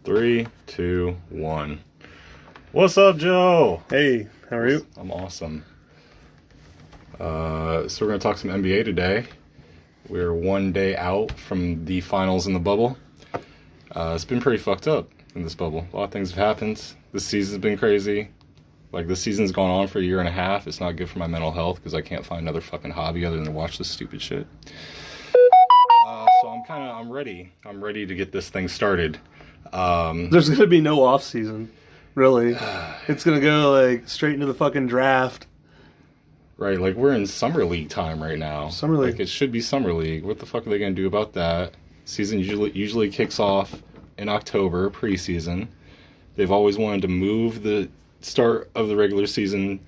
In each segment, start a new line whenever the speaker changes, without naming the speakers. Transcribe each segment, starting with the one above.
Three, two, one. What's up, Joe?
Hey, how are you?
I'm awesome. So we're going to talk some NBA today. We're 1 day out from the finals in the bubble. It's been pretty fucked up in this bubble. A lot of things have happened. This season's been crazy. Like, this season's gone on for a year and a half. It's not good for my mental health because I can't find another fucking hobby other than to watch this stupid shit. So I'm ready. I'm ready to get this thing started.
There's going to be no off season, really. It's going to go like straight into the fucking draft.
Right, like we're in summer league time right now.
Summer league.
Like it should be summer league. What the fuck are they going to do about that? Season usually kicks off in October, preseason. They've always wanted to move the start of the regular season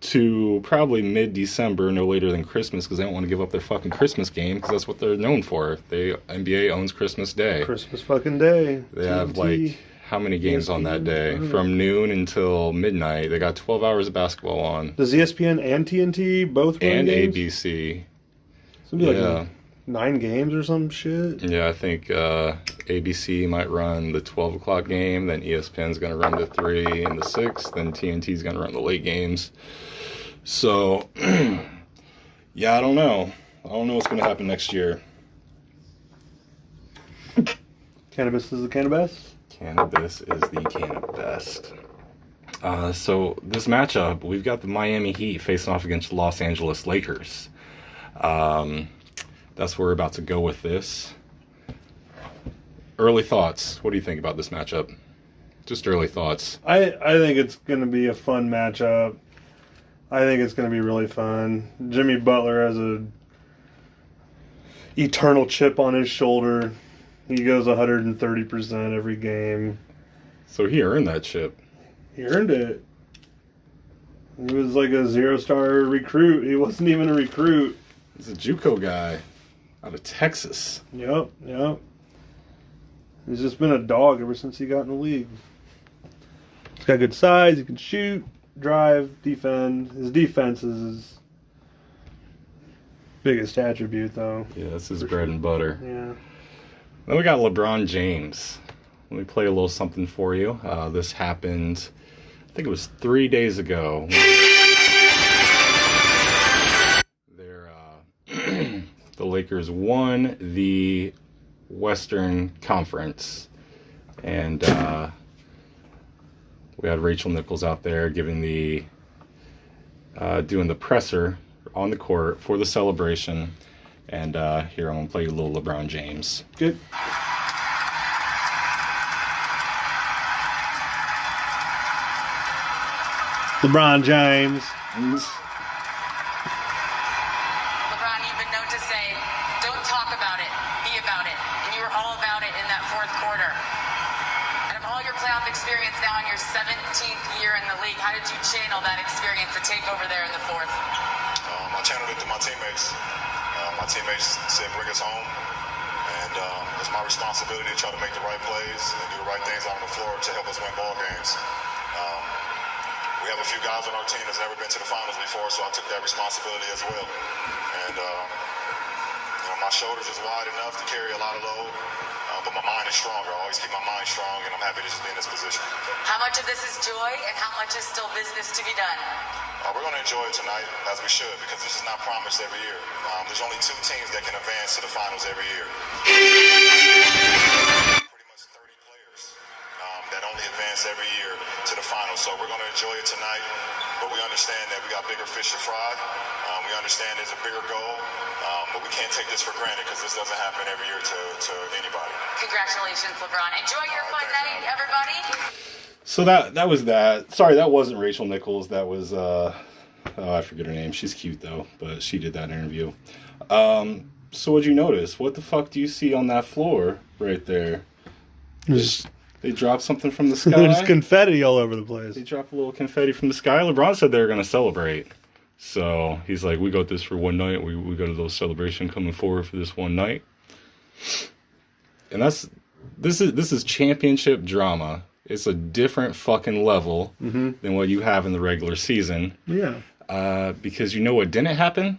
to probably mid-December, no later than Christmas, because they don't want to give up their fucking Christmas game, because that's what they're known for. NBA owns Christmas Day.
Christmas fucking Day.
They have like how many games on that day? From noon until midnight. They got 12 hours of basketball on.
Does ESPN and TNT both run
and
games?
ABC.
So it'd be like 9 games or some shit.
Yeah, I think ABC might run the 12 o'clock game, then ESPN's going to run the 3 and the 6, then TNT's going to run the late games. So, yeah, I don't know. I don't know what's going to happen next year.
Cannabis is the cannabis?
Cannabis is the cannabis. So, this matchup, we've got the Miami Heat facing off against the Los Angeles Lakers. That's where we're about to go with this. Early thoughts. What do you think about this matchup? Just early thoughts.
I think it's going to be a fun matchup. I think it's going to be really fun. Jimmy Butler has a eternal chip on his shoulder. He goes 130% every game.
So he earned that chip.
He earned it. He was like a 0-star recruit. He wasn't even a recruit.
He's a JUCO guy out of Texas.
Yep. He's just been a dog ever since he got in the league. He's got good size. He can shoot, drive, defend. His defense is his biggest attribute, though.
Yeah, that's his bread and butter.
Yeah.
Then we got LeBron James. Let me play a little something for you. This happened, I think it was 3 days ago. The Lakers won the Western Conference, and we had Rachel Nichols out there giving doing the presser on the court for the celebration. And here, I'm going to play you a little LeBron James.
Good. LeBron James.
LeBron, you've been known to say, don't talk about it, be about it. And you were all about it in that fourth quarter. Out of all your playoff experience now in your 17th year in the league, how did you channel that experience to take over there in the fourth?
I channeled it through my teammates. My teammates said, bring us home. And it's my responsibility to try to make the right plays and do the right things on the floor to help us win ball games. We have a few guys on our team that's never been to the finals before, so I took that responsibility as well. And my shoulders is wide enough to carry a lot of load, but my mind is stronger. I always keep my mind strong, and I'm happy to just be in this position.
How much of this is joy, and how much is still business to be done?
We're going to enjoy it tonight, as we should, because this is not promised every year. There's only 2 teams that can advance to the finals every year. Pretty much 30 players that only advance every year to the finals. So we're going to enjoy it tonight, but we understand that we got bigger fish to fry. We understand there's a bigger goal, but we can't take this for granted because this doesn't happen every year to anybody.
Congratulations, LeBron. Enjoy your fun night, everybody.
So that was that. Sorry, that wasn't Rachel Nichols. That was, I forget her name. She's cute, though, but she did that interview. So what'd you notice? What the fuck do you see on that floor right there? They dropped something from the sky?
There's confetti all over the place.
They dropped a little confetti from the sky. LeBron said they were going to celebrate. So he's like, we got this for one night. We got a little celebration coming forward for this one night. And this is championship drama. It's a different fucking level than what you have in the regular season.
Yeah.
Because you know what didn't happen?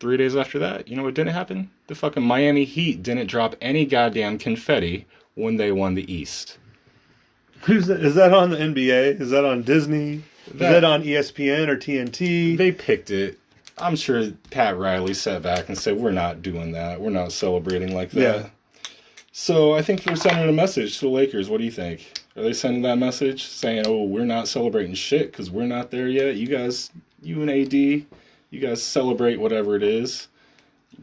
3 days after that, you know what didn't happen? The fucking Miami Heat didn't drop any goddamn confetti when they won the East.
Who's that? Is that on the NBA? Is that on Disney? Is
That-
that on ESPN or TNT?
They picked it. I'm sure Pat Riley sat back and said, we're not doing that. We're not celebrating like that.
Yeah.
So I think they're sending a message to the Lakers. What do you think? Are they sending that message saying, oh, we're not celebrating shit because we're not there yet? You guys, you and AD, you guys celebrate whatever it is.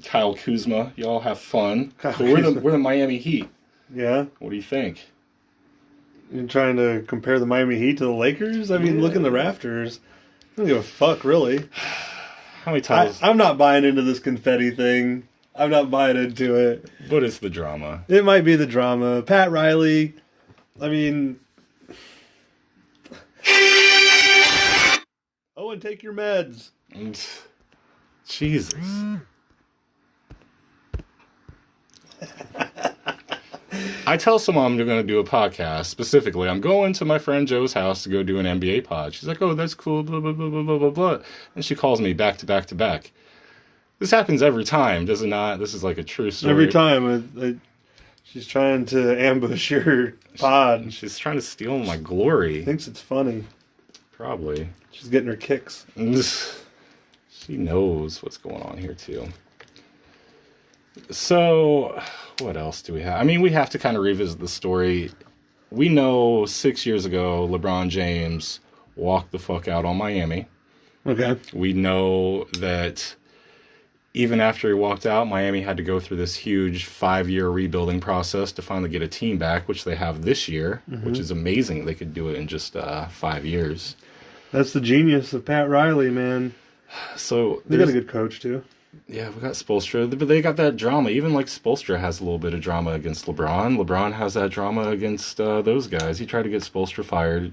Kyle Kuzma, y'all have fun.
Kyle
But we're
Kuzma.
the Miami Heat.
Yeah.
What do you think?
You're trying to compare the Miami Heat to the Lakers? I mean, look in the rafters. I don't give a fuck, really.
How many titles?
I'm not buying into this confetti thing. I'm not buying into it.
But it's the drama.
It might be the drama. Pat Riley, I mean... Oh, and take your meds.
Jesus. I tell someone I'm going to do a podcast. Specifically, I'm going to my friend Joe's house to go do an NBA pod. She's like, oh, that's cool, blah, blah, blah, blah, blah, blah, blah. And she calls me back to back to back. This happens every time, does it not? This is like a true story.
Every time. She's trying to ambush your pod.
She's trying to steal my glory.
Thinks it's funny.
Probably.
She's getting her kicks.
She knows what's going on here, too. So, what else do we have? I mean, we have to kind of revisit the story. We know 6 years ago, LeBron James walked the fuck out on Miami.
Okay.
We know that even after he walked out, Miami had to go through this huge 5-year rebuilding process to finally get a team back, which they have this year, which is amazing. They could do it in just 5 years.
That's the genius of Pat Riley, man.
So
They got a good coach, too.
Yeah, we got Spoelstra, but they got that drama. Even like Spoelstra has a little bit of drama against LeBron. LeBron has that drama against those guys. He tried to get Spoelstra fired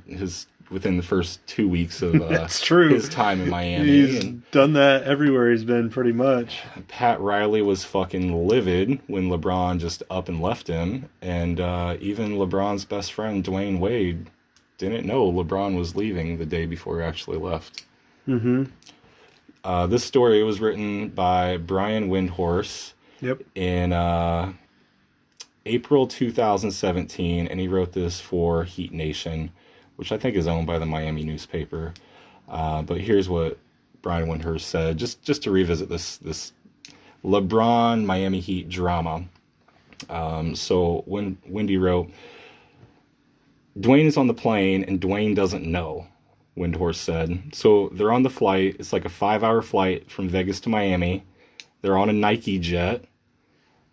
within the first 2 weeks of
That's true.
his time in Miami.
He's
And
done that everywhere he's been, pretty much.
Pat Riley was fucking livid when LeBron just up and left him. And even LeBron's best friend, Dwayne Wade, didn't know LeBron was leaving the day before he actually left.
Mm-hmm.
This story was written by Brian Windhorse
Yep.
in April 2017, and he wrote this for Heat Nation, which I think is owned by the Miami newspaper. But here's what Brian Windhorse said, just to revisit this LeBron Miami Heat drama. So when Wendy wrote, Dwayne is on the plane and Dwayne doesn't know, Windhorse said. So they're on the flight. It's like a 5-hour flight from Vegas to Miami. They're on a Nike jet.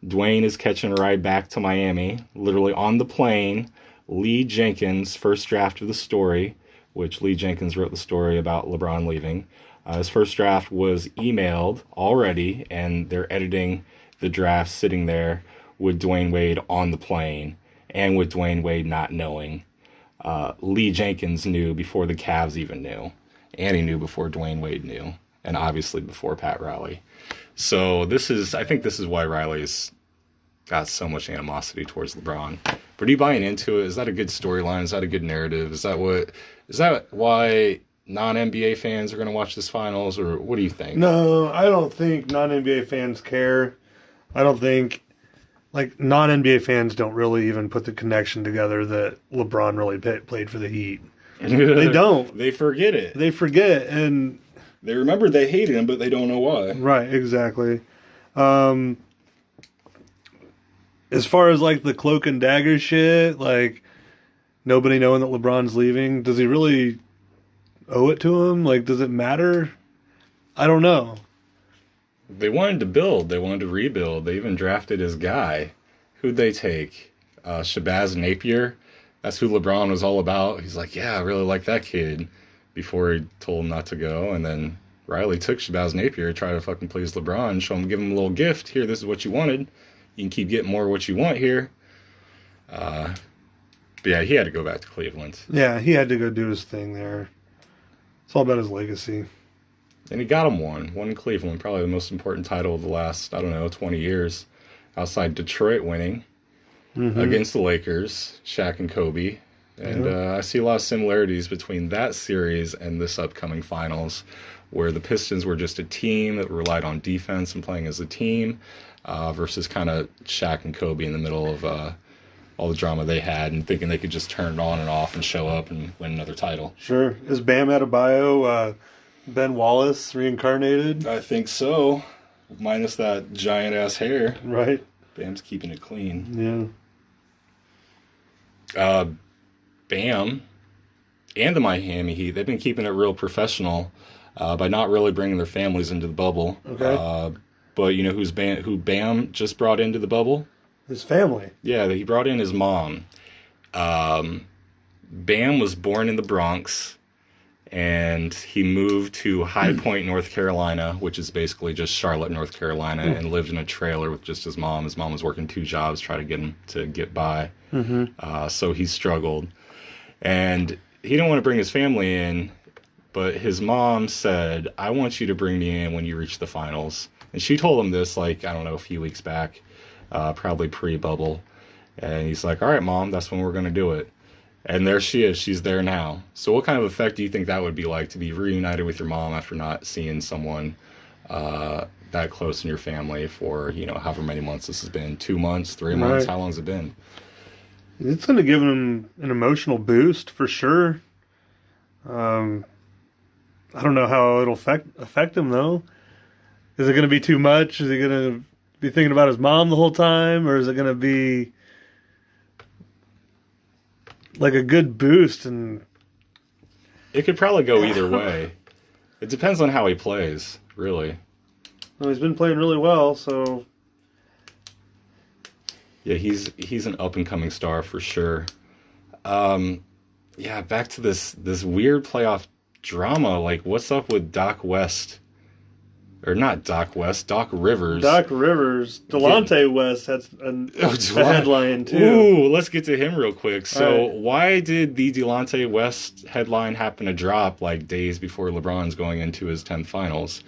Dwayne is catching a ride back to Miami. Literally on the plane, Lee Jenkins, first draft of the story, which Lee Jenkins wrote the story about LeBron leaving. His first draft was emailed already, and they're editing the draft sitting there with Dwayne Wade on the plane and with Dwayne Wade not knowing. Lee Jenkins knew before the Cavs even knew, and he knew before Dwayne Wade knew, and obviously before Pat Riley. So I think this is why Riley's got so much animosity towards LeBron. But are you buying into it? Is that a good storyline? Is that a good narrative? Is that why non-NBA fans are going to watch this finals, or what do you think?
No, I don't think non-NBA fans care. I don't think, non-NBA fans don't really even put the connection together that LeBron really played for the Heat. They don't.
They forget it.
They forget, and...
They remember they hate him, but they don't know why.
Right, exactly. As far as, the cloak and dagger shit, nobody knowing that LeBron's leaving, does he really owe it to him? Does it matter? I don't know.
They wanted to build. They wanted to rebuild. They even drafted his guy. Who'd they take? Shabazz Napier. That's who LeBron was all about. He's like, yeah, I really like that kid. Before he told him not to go. And then Riley took Shabazz Napier, tried to fucking please LeBron, give him a little gift. Here, this is what you wanted. You can keep getting more of what you want here. But yeah, he had to go back to Cleveland.
Yeah, he had to go do his thing there. It's all about his legacy.
And he got him one in Cleveland, probably the most important title of the last, 20 years. Outside Detroit winning against the Lakers, Shaq and Kobe. And I see a lot of similarities between that series and this upcoming finals, where the Pistons were just a team that relied on defense and playing as a team, versus kind of Shaq and Kobe in the middle of all the drama they had, and thinking they could just turn it on and off and show up and win another title.
Sure. Is Bam Adebayo Ben Wallace reincarnated?
I think so, minus that giant ass hair.
Right.
Bam's keeping it clean.
Yeah.
Bam and the Miami Heat, they've been keeping it real professional by not really bringing their families into the bubble.
Okay.
But you know who Bam just brought into the bubble?
His family.
Yeah, he brought in his mom. Bam was born in the Bronx, and he moved to High Point, North Carolina, which is basically just Charlotte, North Carolina, and lived in a trailer with just his mom. His mom was working 2 jobs, trying to get him to get by. So he struggled. And he didn't want to bring his family in, but his mom said, I want you to bring me in when you reach the finals. And she told him this, like, I don't know, a few weeks back, probably pre-bubble. And he's like, all right, Mom, that's when we're going to do it. And there she is. She's there now. So what kind of effect do you think that would be like, to be reunited with your mom after not seeing someone that close in your family for, you know, however many months this has been? 2 months, 3 months?
Right.
How long has it been?
It's going to give him an emotional boost for sure. I don't know how it'll affect him, though. Is it going to be too much? Is he going to be thinking about his mom the whole time? Or is it going to be like a good boost? And
It could probably go either way. It depends on how he plays, really.
well, he's been playing really well, so
Yeah, he's an up-and-coming star for sure. Yeah, back to this weird playoff drama. Like, what's up with Doc West? Or not Doc West, Doc Rivers.
Doc Rivers, Delonte West had a headline too.
Ooh, let's get to him real quick. So,
Right.
why did the Delonte West headline happen to drop like days before LeBron's going into his 10th finals?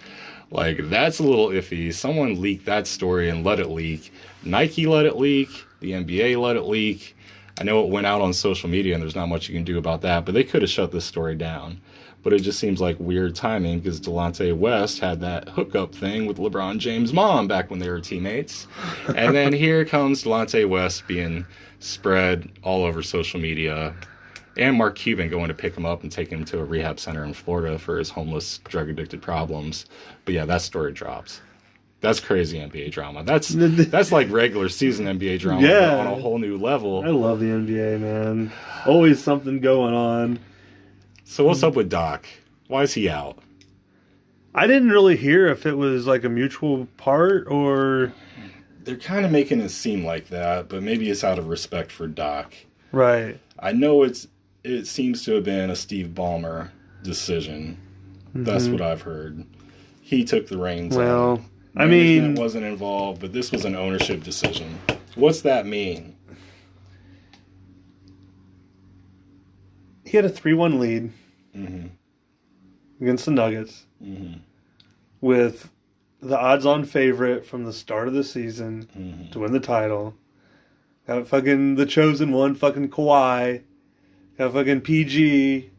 Like, that's a little iffy. Someone leaked that story and let it leak. Nike let it leak. The NBA let it leak. I know it went out on social media and there's not much you can do about that, but they could have shut this story down. But it just seems like weird timing because Delonte West had that hookup thing with LeBron James' mom back when they were teammates. And then here comes Delonte West being spread all over social media. And Mark Cuban going to pick him up and take him to a rehab center in Florida for his homeless, drug-addicted problems. But yeah, that story drops. That's crazy NBA drama. That's like regular season NBA drama
Yeah.
on a whole new level.
I love the NBA, man. Always something going on.
So what's up with Doc? Why is he out?
I didn't really hear if it was like a mutual part or
They're kind of making it seem like that, but maybe it's out of respect for Doc.
right.
I know it seems to have been a Steve Ballmer decision. That's what I've heard. He took the reins.
Well,
on.
I
Management
mean,
wasn't involved, but this was an ownership decision. What's that mean?
he had a 3-1 lead against the Nuggets with the odds-on favorite from the start of the season to win the title. Got fucking the chosen one, fucking Kawhi. Got fucking PG.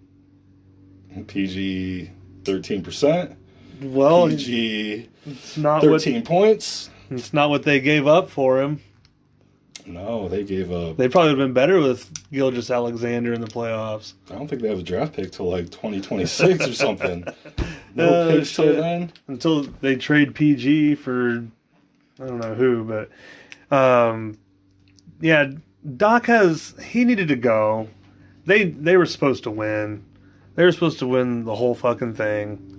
PG 13%.
Well,
PG
it's not
13 points.
it's not what they gave up for him.
No, they gave up.
They probably would have been better with Gilgeous Alexander in the playoffs.
I don't think they have a draft pick till like 2026 or something. No picks till
shit.
then.
Until they trade PG for I don't know who, but yeah, Doc he needed to go. They were supposed to win. They were supposed to win the whole fucking thing.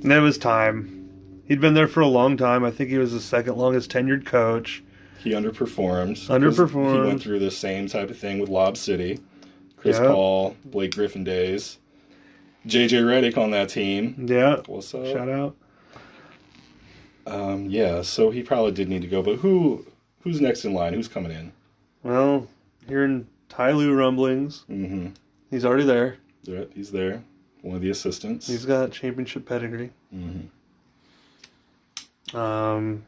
And it was time. He'd been there for a long time. I think he was the second longest tenured coach.
He underperformed.
Underperformed.
He went through the same type of thing with Lob City. Chris
Yeah.
Paul, Blake Griffin days. JJ Redick on that team.
Yeah.
What's up?
Shout out.
Yeah, so he probably did need to go. But who's next in line? Who's coming in?
Well, hearing Ty Lue rumblings.
Mm-hmm.
He's already there.
Yeah, he's there. One of the assistants.
He's got championship pedigree. Jeff Van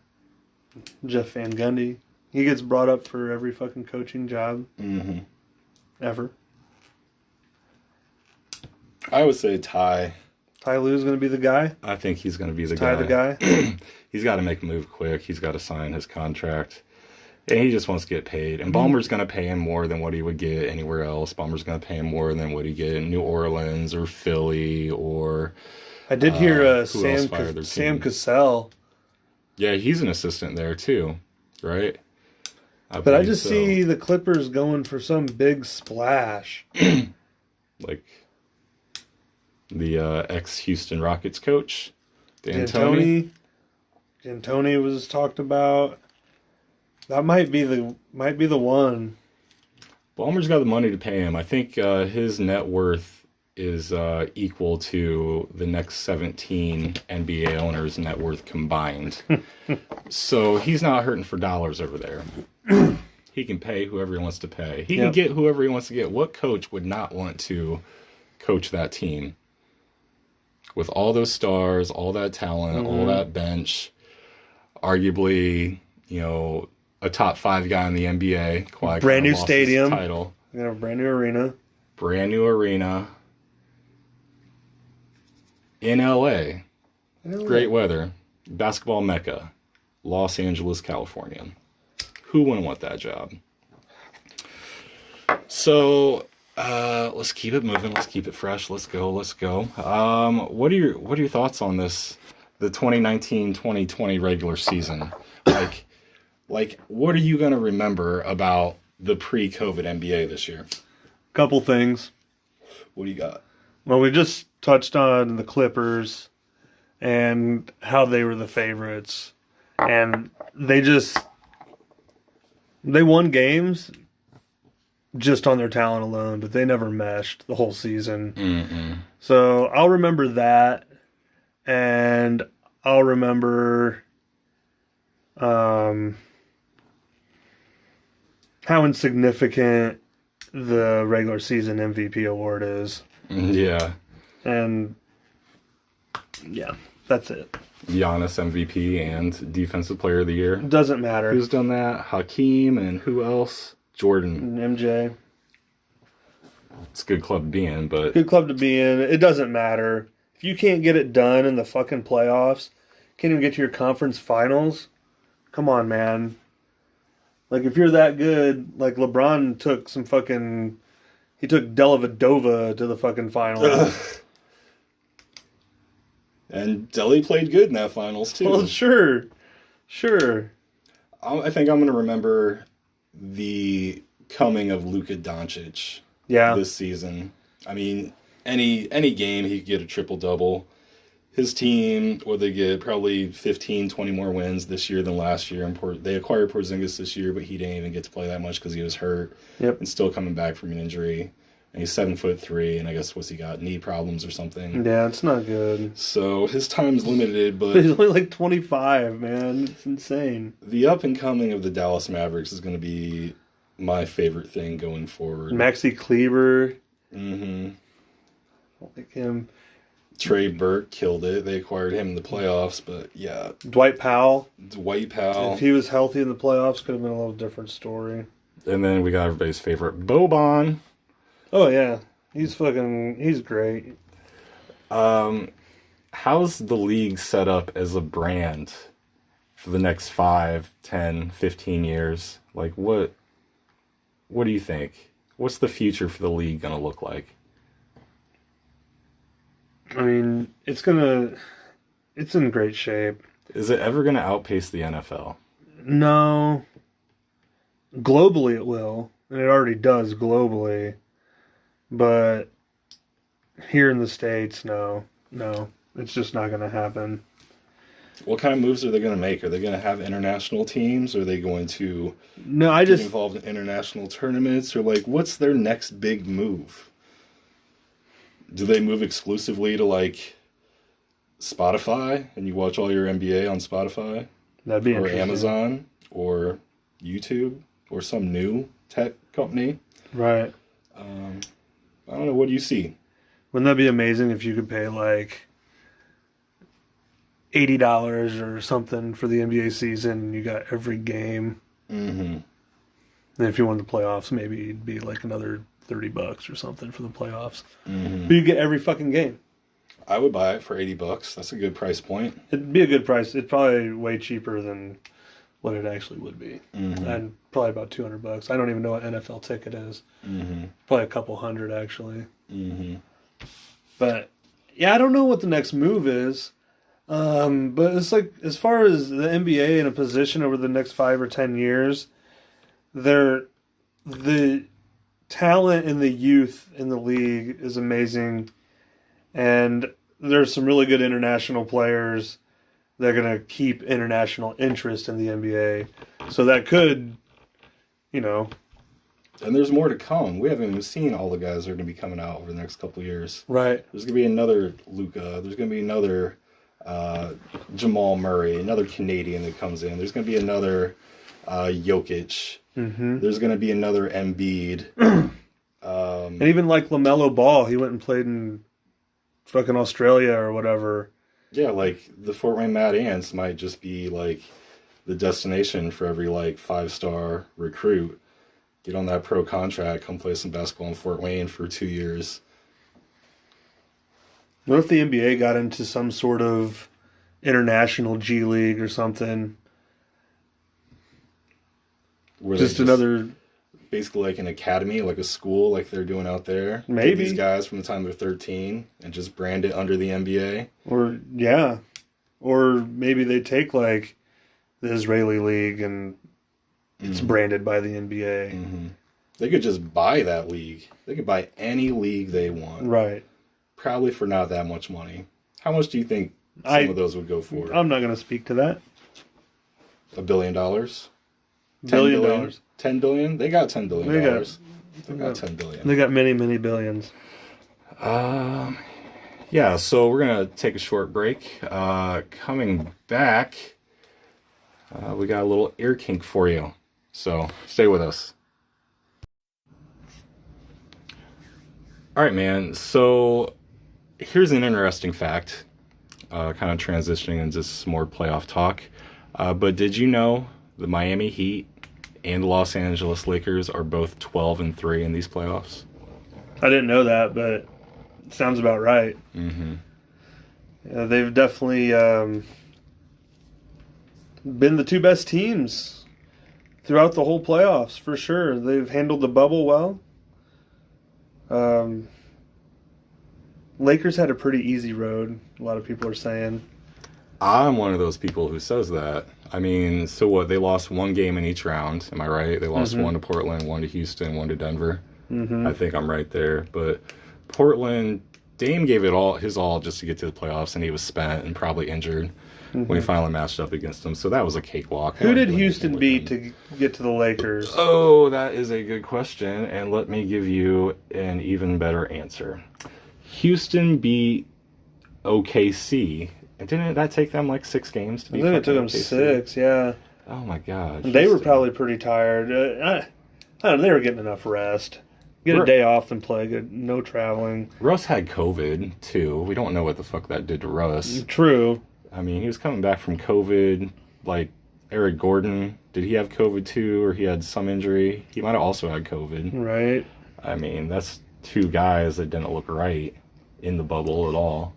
Gundy. He gets brought up for every fucking coaching job ever.
I would say Ty.
Ty Lue's going to be the guy.
I think he's going to be the
Ty
guy.
the guy.
He's got to make a move quick. He's got to sign his contract. And he just wants to get paid. And Ballmer's going to pay him more than what he would get anywhere else. Ballmer's going to pay him more than what he get in New Orleans or Philly or...
I did hear
who else fired their
Sam
team?
Cassell.
Yeah, he's an assistant there too, right?
But I
believe
just
so.
see the Clippers going for some big splash.
Like the ex-Houston Rockets coach, D'Antoni.
D'Antoni was talked about. That might be the one.
Ballmer's got the money to pay him. I think his net worth is equal to the next 17 NBA owners' net worth combined. So he's not hurting for dollars over there. He can pay whoever he wants to pay. He can get whoever he wants to get. What coach would not want to coach that team? With all those stars, all that talent, all that bench, arguably, a top 5 guy in the NBA. Kawhi
Brand new
lost his
stadium.
title.
We got a brand new arena.
Brand new arena. In LA. Great weather. Basketball mecca. Los Angeles, California. Who wouldn't want that job? So let's keep it moving. Let's keep it fresh. Let's go. What are your thoughts on this? The 2019-2020 regular season. Like, what are you gonna remember about the pre-COVID NBA this year?
Couple things.
What do you got?
Well, we just touched on the Clippers and how they were the favorites. And they won games just on their talent alone, but they never meshed the whole season.
Mm-mm.
So I'll remember that. And I'll remember how insignificant the regular season MVP award is.
Yeah.
And yeah, that's it.
Giannis MVP and Defensive Player of the Year.
Doesn't matter.
Who's done that? Hakeem and who else? Jordan.
MJ.
It's a good club to be in, but
Good club to be in. It doesn't matter. If you can't get it done in the fucking playoffs, can't even get to your conference finals, come on, man. Like, if you're that good, like LeBron took some fucking... He took Dellavedova to the fucking finals.
and Delly played good in that finals too.
Well, sure.
I think I'm going to remember the coming of Luka Doncic this season. I mean, any game he could get a triple-double. His team, they get probably 15, 20 more wins this year than last year. They acquired Porzingis this year, but he didn't even get to play that much because he was hurt.
Yep.
And still coming back from an injury. And he's 7'3", and I guess what's he got? Knee problems or something.
Yeah, it's not good.
So his time's limited, but
He's only like 25, man. It's insane.
the up and coming of the Dallas Mavericks is going to be my favorite thing going forward.
Maxi Kleber.
Mm-hmm.
Like him.
Trey Burke killed it. They acquired him in the playoffs, but yeah,
Dwight Powell.
Dwight Powell.
If he was healthy in the playoffs, could have been a little different story.
And then we got everybody's favorite, Boban.
Oh, yeah. He's great.
How's the league set up as a brand for the next 5, 10, 15 years? Like, what do you think? What's the future for the league going to look like?
I mean, it's in great shape.
Is it ever going to outpace the NFL?
No. Globally it will. And it already does globally. But here in the States, no. It's just not going to happen.
What kind of moves are they going to make? Are they going to have international teams? Are they going to
No,
get involved in international tournaments? Or, what's their next big move? Do they move exclusively to, Spotify, and you watch all your NBA on Spotify?
That'd be
or
interesting.
Amazon, or YouTube, or some new tech company?
Right.
I don't know. What do you see?
Wouldn't that be amazing if you could pay, $80 or something for the NBA season and you got every game?
Mm-hmm.
And if you won the playoffs, maybe it'd be another $30 or something for the playoffs.
Mm-hmm.
But you get every fucking game.
I would buy it for $80. That's a good price point.
It'd be a good price. It's probably way cheaper than what it actually would be.
Mm-hmm.
And probably about $200. I don't even know what NFL ticket is.
Mm-hmm.
Probably a couple hundred, actually.
Mm-hmm.
But, yeah, I don't know what the next move is. But it's like, as far as the NBA in a position over the next 5 or 10 years, the talent and the youth in the league is amazing. And there's some really good international players that are going to keep international interest in the NBA. So that could, you know.
And there's more to come. We haven't even seen all the guys that are going to be coming out over the next couple of years.
Right.
There's going to be another Luka. There's going to be another Jamal Murray, another Canadian that comes in. There's going to be another Jokic.
Mm-hmm.
There's going to be another Embiid.
And even like LaMelo Ball, he went and played in fucking Australia or whatever.
Yeah, like the Fort Wayne Mad Ants might just be like the destination for every like 5-star recruit. Get on that pro contract, come play some basketball in Fort Wayne for 2 years.
What if the NBA got into some sort of international G League or something?
Where
Just another...
Basically like an academy, like a school like they're doing out there.
Maybe.
Get these guys from the time they're 13 and just brand it under the NBA.
Or, yeah. Or maybe they take, like, the Israeli League and it's branded by the NBA.
Mm-hmm. They could just buy that league. They could buy any league they want.
Right.
Probably for not that much money. How much do you think some of those would go for?
I'm not going to speak to that.
$1 billion?
$1 billion.
10 billion? They got $10 billion. They got 10 billion.
They got many, many billions.
Yeah, so we're going to take a short break. Coming back, we got a little ear kink for you. So stay with us. All right, man. So here's an interesting fact, kind of transitioning into some more playoff talk. But did you know the Miami Heat and the Los Angeles Lakers are both 12-3 in these playoffs?
I didn't know that, but it sounds about right.
Mm-hmm.
They've definitely been the two best teams throughout the whole playoffs, for sure. They've handled the bubble well. Lakers had a pretty easy road, a lot of people are saying.
I'm one of those people who says that. I mean, so what? They lost one game in each round. Am I right? They lost one to Portland, one to Houston, one to Denver. I think I'm right there. But Portland, Dame gave it all his all just to get to the playoffs, and he was spent and probably injured when he finally matched up against them. So that was a cakewalk.
Who did Houston beat to get to the Lakers?
Oh, that is a good question, and let me give you an even better answer. Houston beat OKC. And didn't that take them like 6 games to beat?
I think it took them 6, yeah.
Oh my God.
And they were probably pretty tired. I don't know, they were getting enough rest. Get a day off and play. No traveling.
Russ had COVID too. We don't know what the fuck that did to Russ.
True.
I mean, he was coming back from COVID. Like Eric Gordon, did he have COVID too, or he had some injury? He might have also had COVID.
Right.
I mean, that's 2 guys that didn't look right in the bubble at all.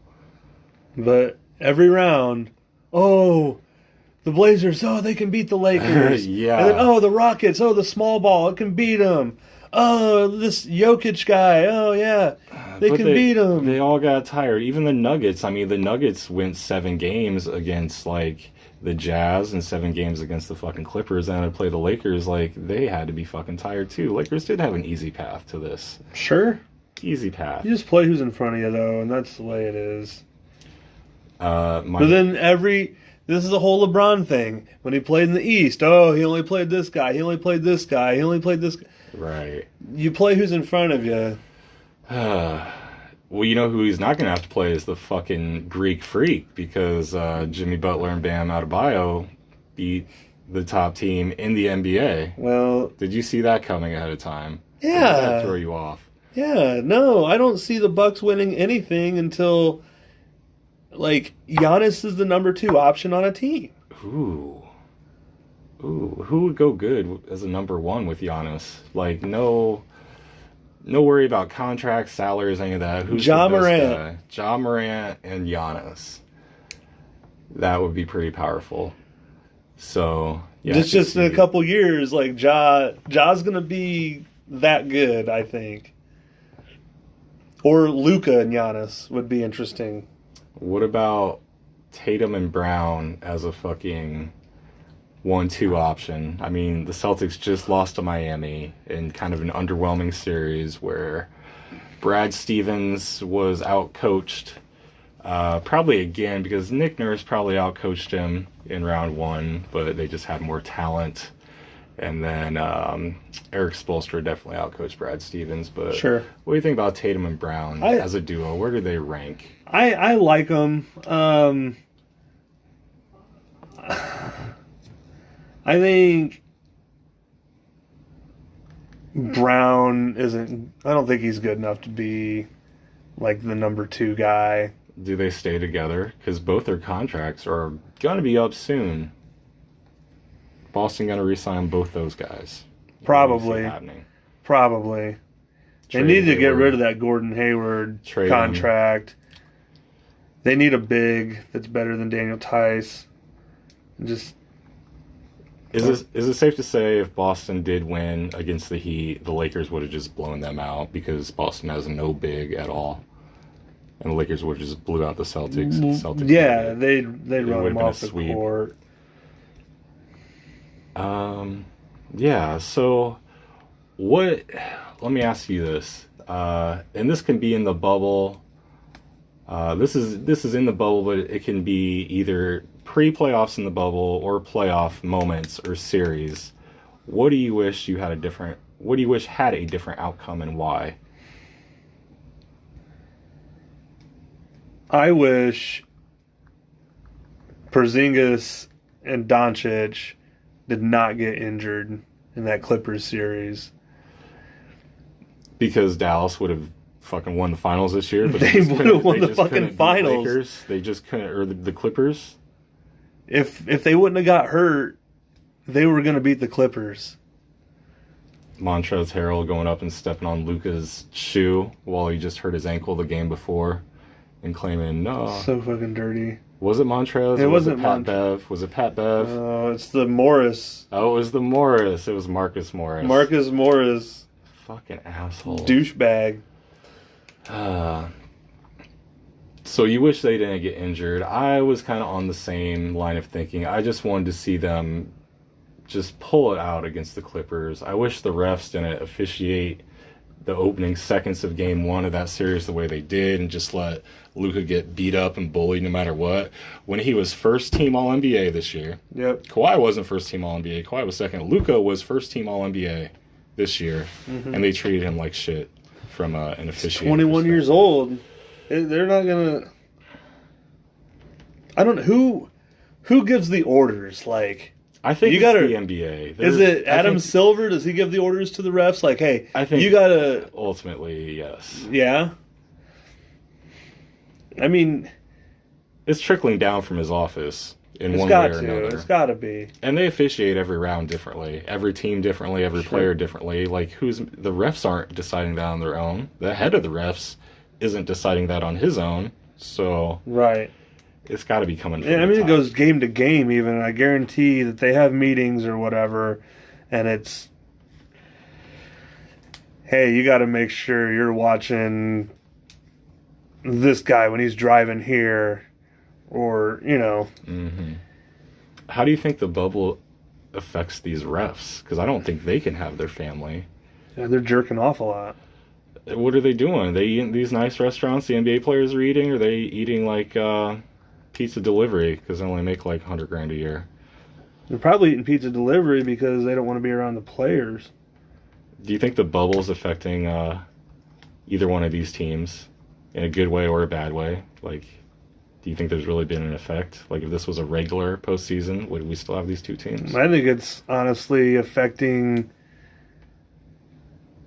But every round, the Blazers, they can beat the Lakers.
Yeah.
And then, the Rockets, the small ball, it can beat them. Oh, this Jokic guy, yeah, they can beat them.
They all got tired. Even the Nuggets. I mean, the Nuggets went 7 games against, like, the Jazz and 7 games against the fucking Clippers, and to play the Lakers, like, they had to be fucking tired, too. Lakers did have an easy path to this.
Sure.
Easy path.
You just play who's in front of you, though, and that's the way it is.
But
then this is a whole LeBron thing. When he played in the East, he only played this guy, he only played this guy, he only played this guy.
Right.
You play who's in front of you.
Well, you know who he's not going to have to play is the fucking Greek Freak, because Jimmy Butler and Bam Adebayo beat the top team in the NBA.
Well,
did you see that coming ahead of time?
Yeah.
Did that throw you off?
Yeah, no, I don't see the Bucks winning anything until, like, Giannis is the number 2 option on a team.
Ooh, who would go good as a number 1 with Giannis? Like, no worry about contracts, salaries, any of that. Who's
Ja
the best
Morant.
guy? Ja Morant and Giannis. That would be pretty powerful. So, Yeah, I
It's
can
just in a
see-
couple years, like Ja's gonna be that good, I think. Or Luka and Giannis would be interesting.
What about Tatum and Brown as a fucking 1-2 option? I mean, the Celtics just lost to Miami in kind of an underwhelming series where Brad Stevens was outcoached, probably again because Nick Nurse probably outcoached him in round 1, but they just had more talent. And then Eric Spoelstra definitely outcoached Brad Stevens. But
Sure.
what do you think about Tatum and Brown as a duo? Where do they rank?
I like them. I think Brown isn't. I don't think he's good enough to be like the number 2 guy.
Do they stay together? Because both their contracts are going to be up soon. Boston going to re-sign both those guys. What do you see happening?
Probably. They
Trade
need to get
Hayward.
rid of that Gordon Hayward
Trade
contract. They need a big that's better than Daniel Tice. Just
Is it safe to say if Boston did win against the Heat, the Lakers would have just blown them out because Boston has no big at all, and the Lakers would have just blew out the Celtics.
yeah,
would
they'd
would've
run them
been a
off the
sweep.
court.
Yeah. So, what? Let me ask you this, and this can be in the bubble. This is in the bubble, but it can be either pre-playoffs in the bubble or playoff moments or series. What do you wish you had a different? What do you wish had a different outcome, and why?
I wish Porzingis and Doncic did not get injured in that Clippers series.
Because Dallas would have fucking won the finals this year, but
They
just
would
couldn't-
have won
they
the
just couldn't
fucking
beat
finals.
Lakers. They just couldn't, or the Clippers.
If they wouldn't have got hurt, they were going to beat the Clippers.
Montrezl Harrell going up and stepping on Luka's shoe while he just hurt his ankle the game before, and claiming no.
So fucking dirty.
Was it Montrez?
It
or
wasn't
Pat Bev? Was it Pat Bev?
It's the Morris.
Oh, it was the Morris. It was Marcus Morris.
Marcus Morris.
Fucking asshole.
Douchebag.
So you wish they didn't get injured. I was kind of on the same line of thinking. I just wanted to see them just pull it out against the Clippers. I wish the refs didn't officiate the opening seconds of game 1 of that series the way they did and just let Luka get beat up and bullied no matter what. When he was first team All-NBA this year,
Yep.
Kawhi wasn't first team All-NBA. Kawhi was second. Luka was first team All-NBA this year, and they treated him like shit from an officiating
21 years
perspective.
old. They're not going to... I don't know. Who gives the orders? Like...
I think
You
it's
gotta-
the NBA.
Is it
I
Adam
think
Silver? Does he give the orders to the refs? Like, hey,
I think-
you gotta,
ultimately, yes.
yeah. I mean,
It's trickling down from his office in
it's
one
got
way or
to.
another.
It's got to be.
And they officiate every round differently, every team differently, every player differently. Like the refs aren't deciding that on their own. The head of the refs isn't deciding that on his own. So
Right.
it's got to be coming from
Yeah, I
the
mean, it
top.
goes game to game. Even I guarantee that they have meetings or whatever, and it's, hey, you got to make sure you're watching this guy when he's driving here, or
How do you think the bubble affects these refs? Because I don't think they can have their family.
they're jerking off a lot.
What are they doing? Are they eating these nice restaurants the NBA players are eating? Or are they eating like pizza delivery because they only make like $100,000 a year?
They're probably eating pizza delivery because they don't want to be around the players.
Do you think the bubble's affecting either one of these teams in a good way or a bad way? Like, do you think there's really been an effect? Like, if this was a regular postseason, would we still have these two teams?
I think it's honestly affecting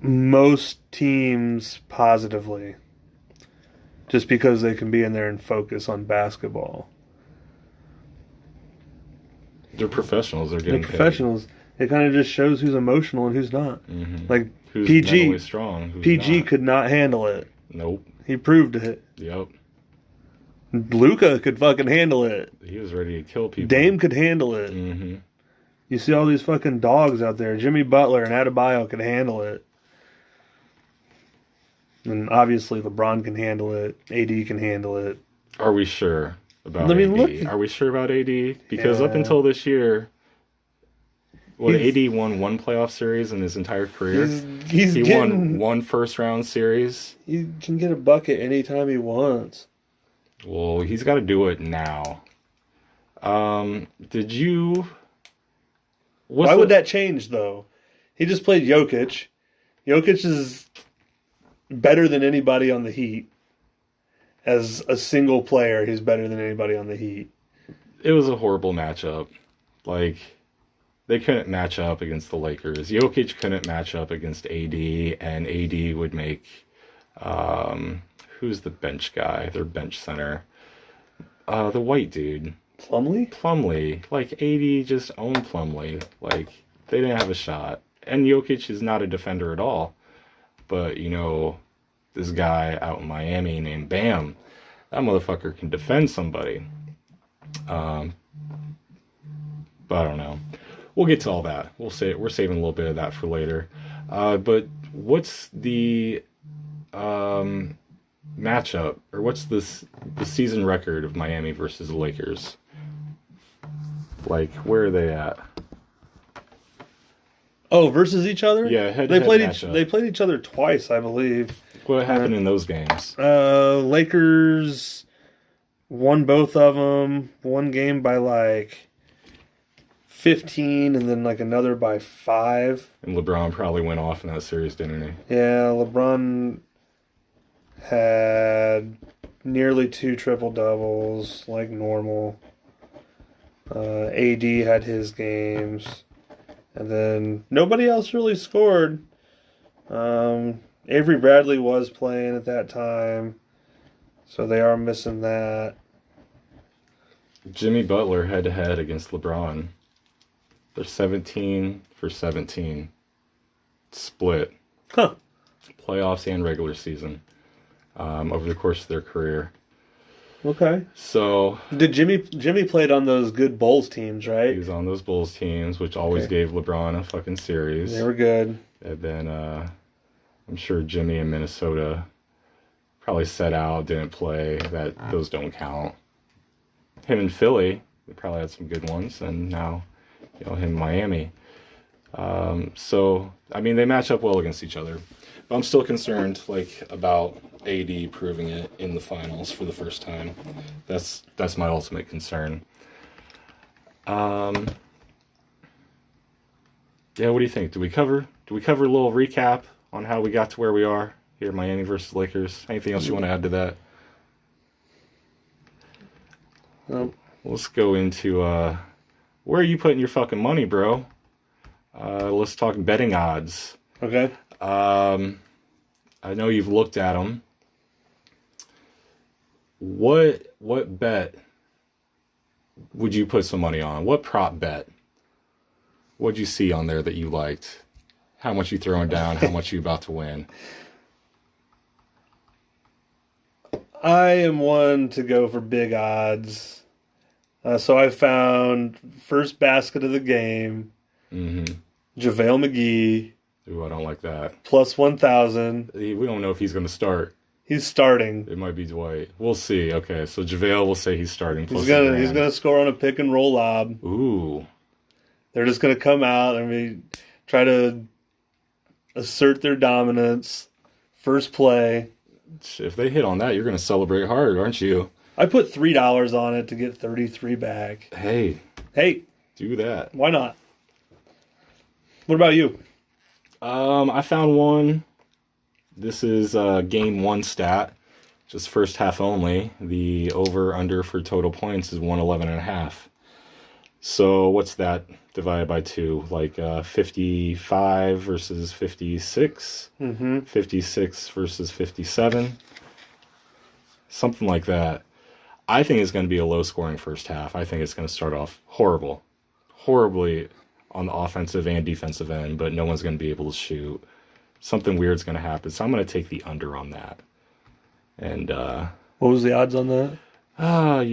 most teams positively, just because they can be in there and focus on basketball.
They're professionals. They're
They're
getting paid.
professionals. It kind of just shows who's emotional and who's not.
Mhm.
Like
Who's
PG,
mentally strong? Who's
PG
not?
could not handle it.
Nope.
He proved it.
Yep.
Luka could fucking handle it.
He was ready to kill people.
Dame could handle it.
Mm-hmm.
You see all these fucking dogs out there. Jimmy Butler and Adebayo can handle it. And obviously LeBron can handle it. AD can handle it.
Are we sure about
I mean,
AD?
look-
Are we sure about AD? Because up
Yeah.
until this year, well,
He's-
AD won one playoff series in his entire career.
He's
He
getting,
won one first-round series.
He can get a bucket anytime he wants.
Well, he's got to do it now. Did you...
Why would that change, though? He just played Jokic. Jokic is better than anybody on the Heat. As a single player, he's better than anybody on the Heat.
It was a horrible matchup. Like, they couldn't match up against the Lakers. Jokic couldn't match up against AD, and AD would make... who's the bench guy? Their bench center. The white dude. Plumlee. Like, AD just owned Plumlee. Like, they didn't have a shot. And Jokic is not a defender at all. But, you know, this guy out in Miami named Bam, that motherfucker can defend somebody. But I don't know. We'll get to all that. We're saving a little bit of that for later. But what's the matchup, or what's the season record of Miami versus the Lakers? Like, where are they at?
Oh, versus each other?
Yeah,
they played
matchup.
They played each other twice, I believe.
What happened in those games?
Lakers won both of them. One game by like 15, and then like another by 5.
And LeBron probably went off in that series, didn't he?
Yeah, LeBron had nearly 2 triple doubles, like normal. AD had his games, and then nobody else really scored. Avery Bradley was playing at that time, so they are missing that.
Jimmy Butler head-to-head against LeBron. They're 17 for 17. Split.
Huh.
Playoffs and regular season. Over the course of their career.
Okay.
So
Did Jimmy played on those good Bulls teams,
he
right?
was on those Bulls teams, which always
Okay.
gave LeBron a fucking series.
They were good.
And then I'm sure Jimmy in Minnesota probably set out, didn't play. Those don't count. Him in Philly, they probably had some good ones, and now, you know, him in Miami. So I mean, they match up well against each other. But I'm still concerned, like, about AD proving it in the finals for the first time. That's my ultimate concern. Yeah, what do you think? Do we cover a little recap on how we got to where we are here, Miami versus Lakers? Anything else you want to add to that?
Nope.
Let's go into where are you putting your fucking money, bro? Let's talk betting odds.
Okay.
I know you've looked at them. What bet would you put some money on? What prop bet? What'd you see on there that you liked? How much you throwing down? How much you about to win?
I am one to go for big odds. So I found first basket of the game,
Mm-hmm.
JaVale McGee,
Ooh, I don't like that.
plus 1,000.
We don't know if he's going to start.
He's starting.
It might be Dwight. We'll see. Okay, so JaVale will say he's starting. Plus
He's gonna score on a pick and roll lob.
Ooh.
They're just gonna come out and try to assert their dominance. First play.
If they hit on that, you're going to celebrate hard, aren't you?
I put $3 on it to get 33 back.
Hey,
Hey,
do that.
why not? What about you?
I found one. This is game 1 stat, just first half only. The over/under for total points is 111.5. So what's that divided by 2? Like 55 versus 56?
Mm-hmm.
56 versus 57? Something like that. I think it's going to be a low-scoring first half. I think it's going to start off horribly on the offensive and defensive end, but no one's going to be able to shoot. Something weird's going to happen, so I'm going to take the under on that. And,
What was the odds on that?
I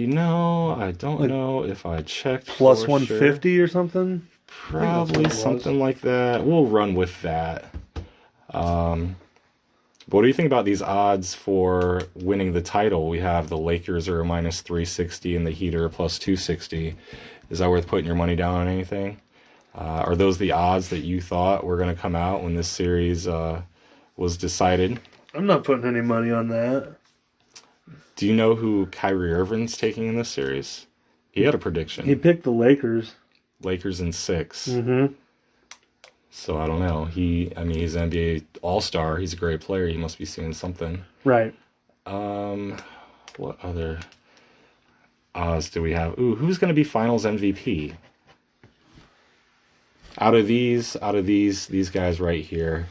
don't know if I checked.
Plus
for
150
sure.
or something?
Probably
what it was.
something like that. We'll run with that. What do you think about these odds for winning the title? We have the Lakers are a minus 360 and the Heat are a plus 260. Is that worth putting your money down on anything? Are those the odds that you thought were going to come out when this series was decided?
I'm not putting any money on that.
Do you know who Kyrie Irving's taking in this series? He had a prediction.
He picked the Lakers.
Lakers in 6.
Mm-hmm.
So I don't know. He's an NBA All-Star. He's a great player. He must be seeing something.
Right.
What other odds do we have? Ooh, who's going to be Finals MVP? Out of these guys right here.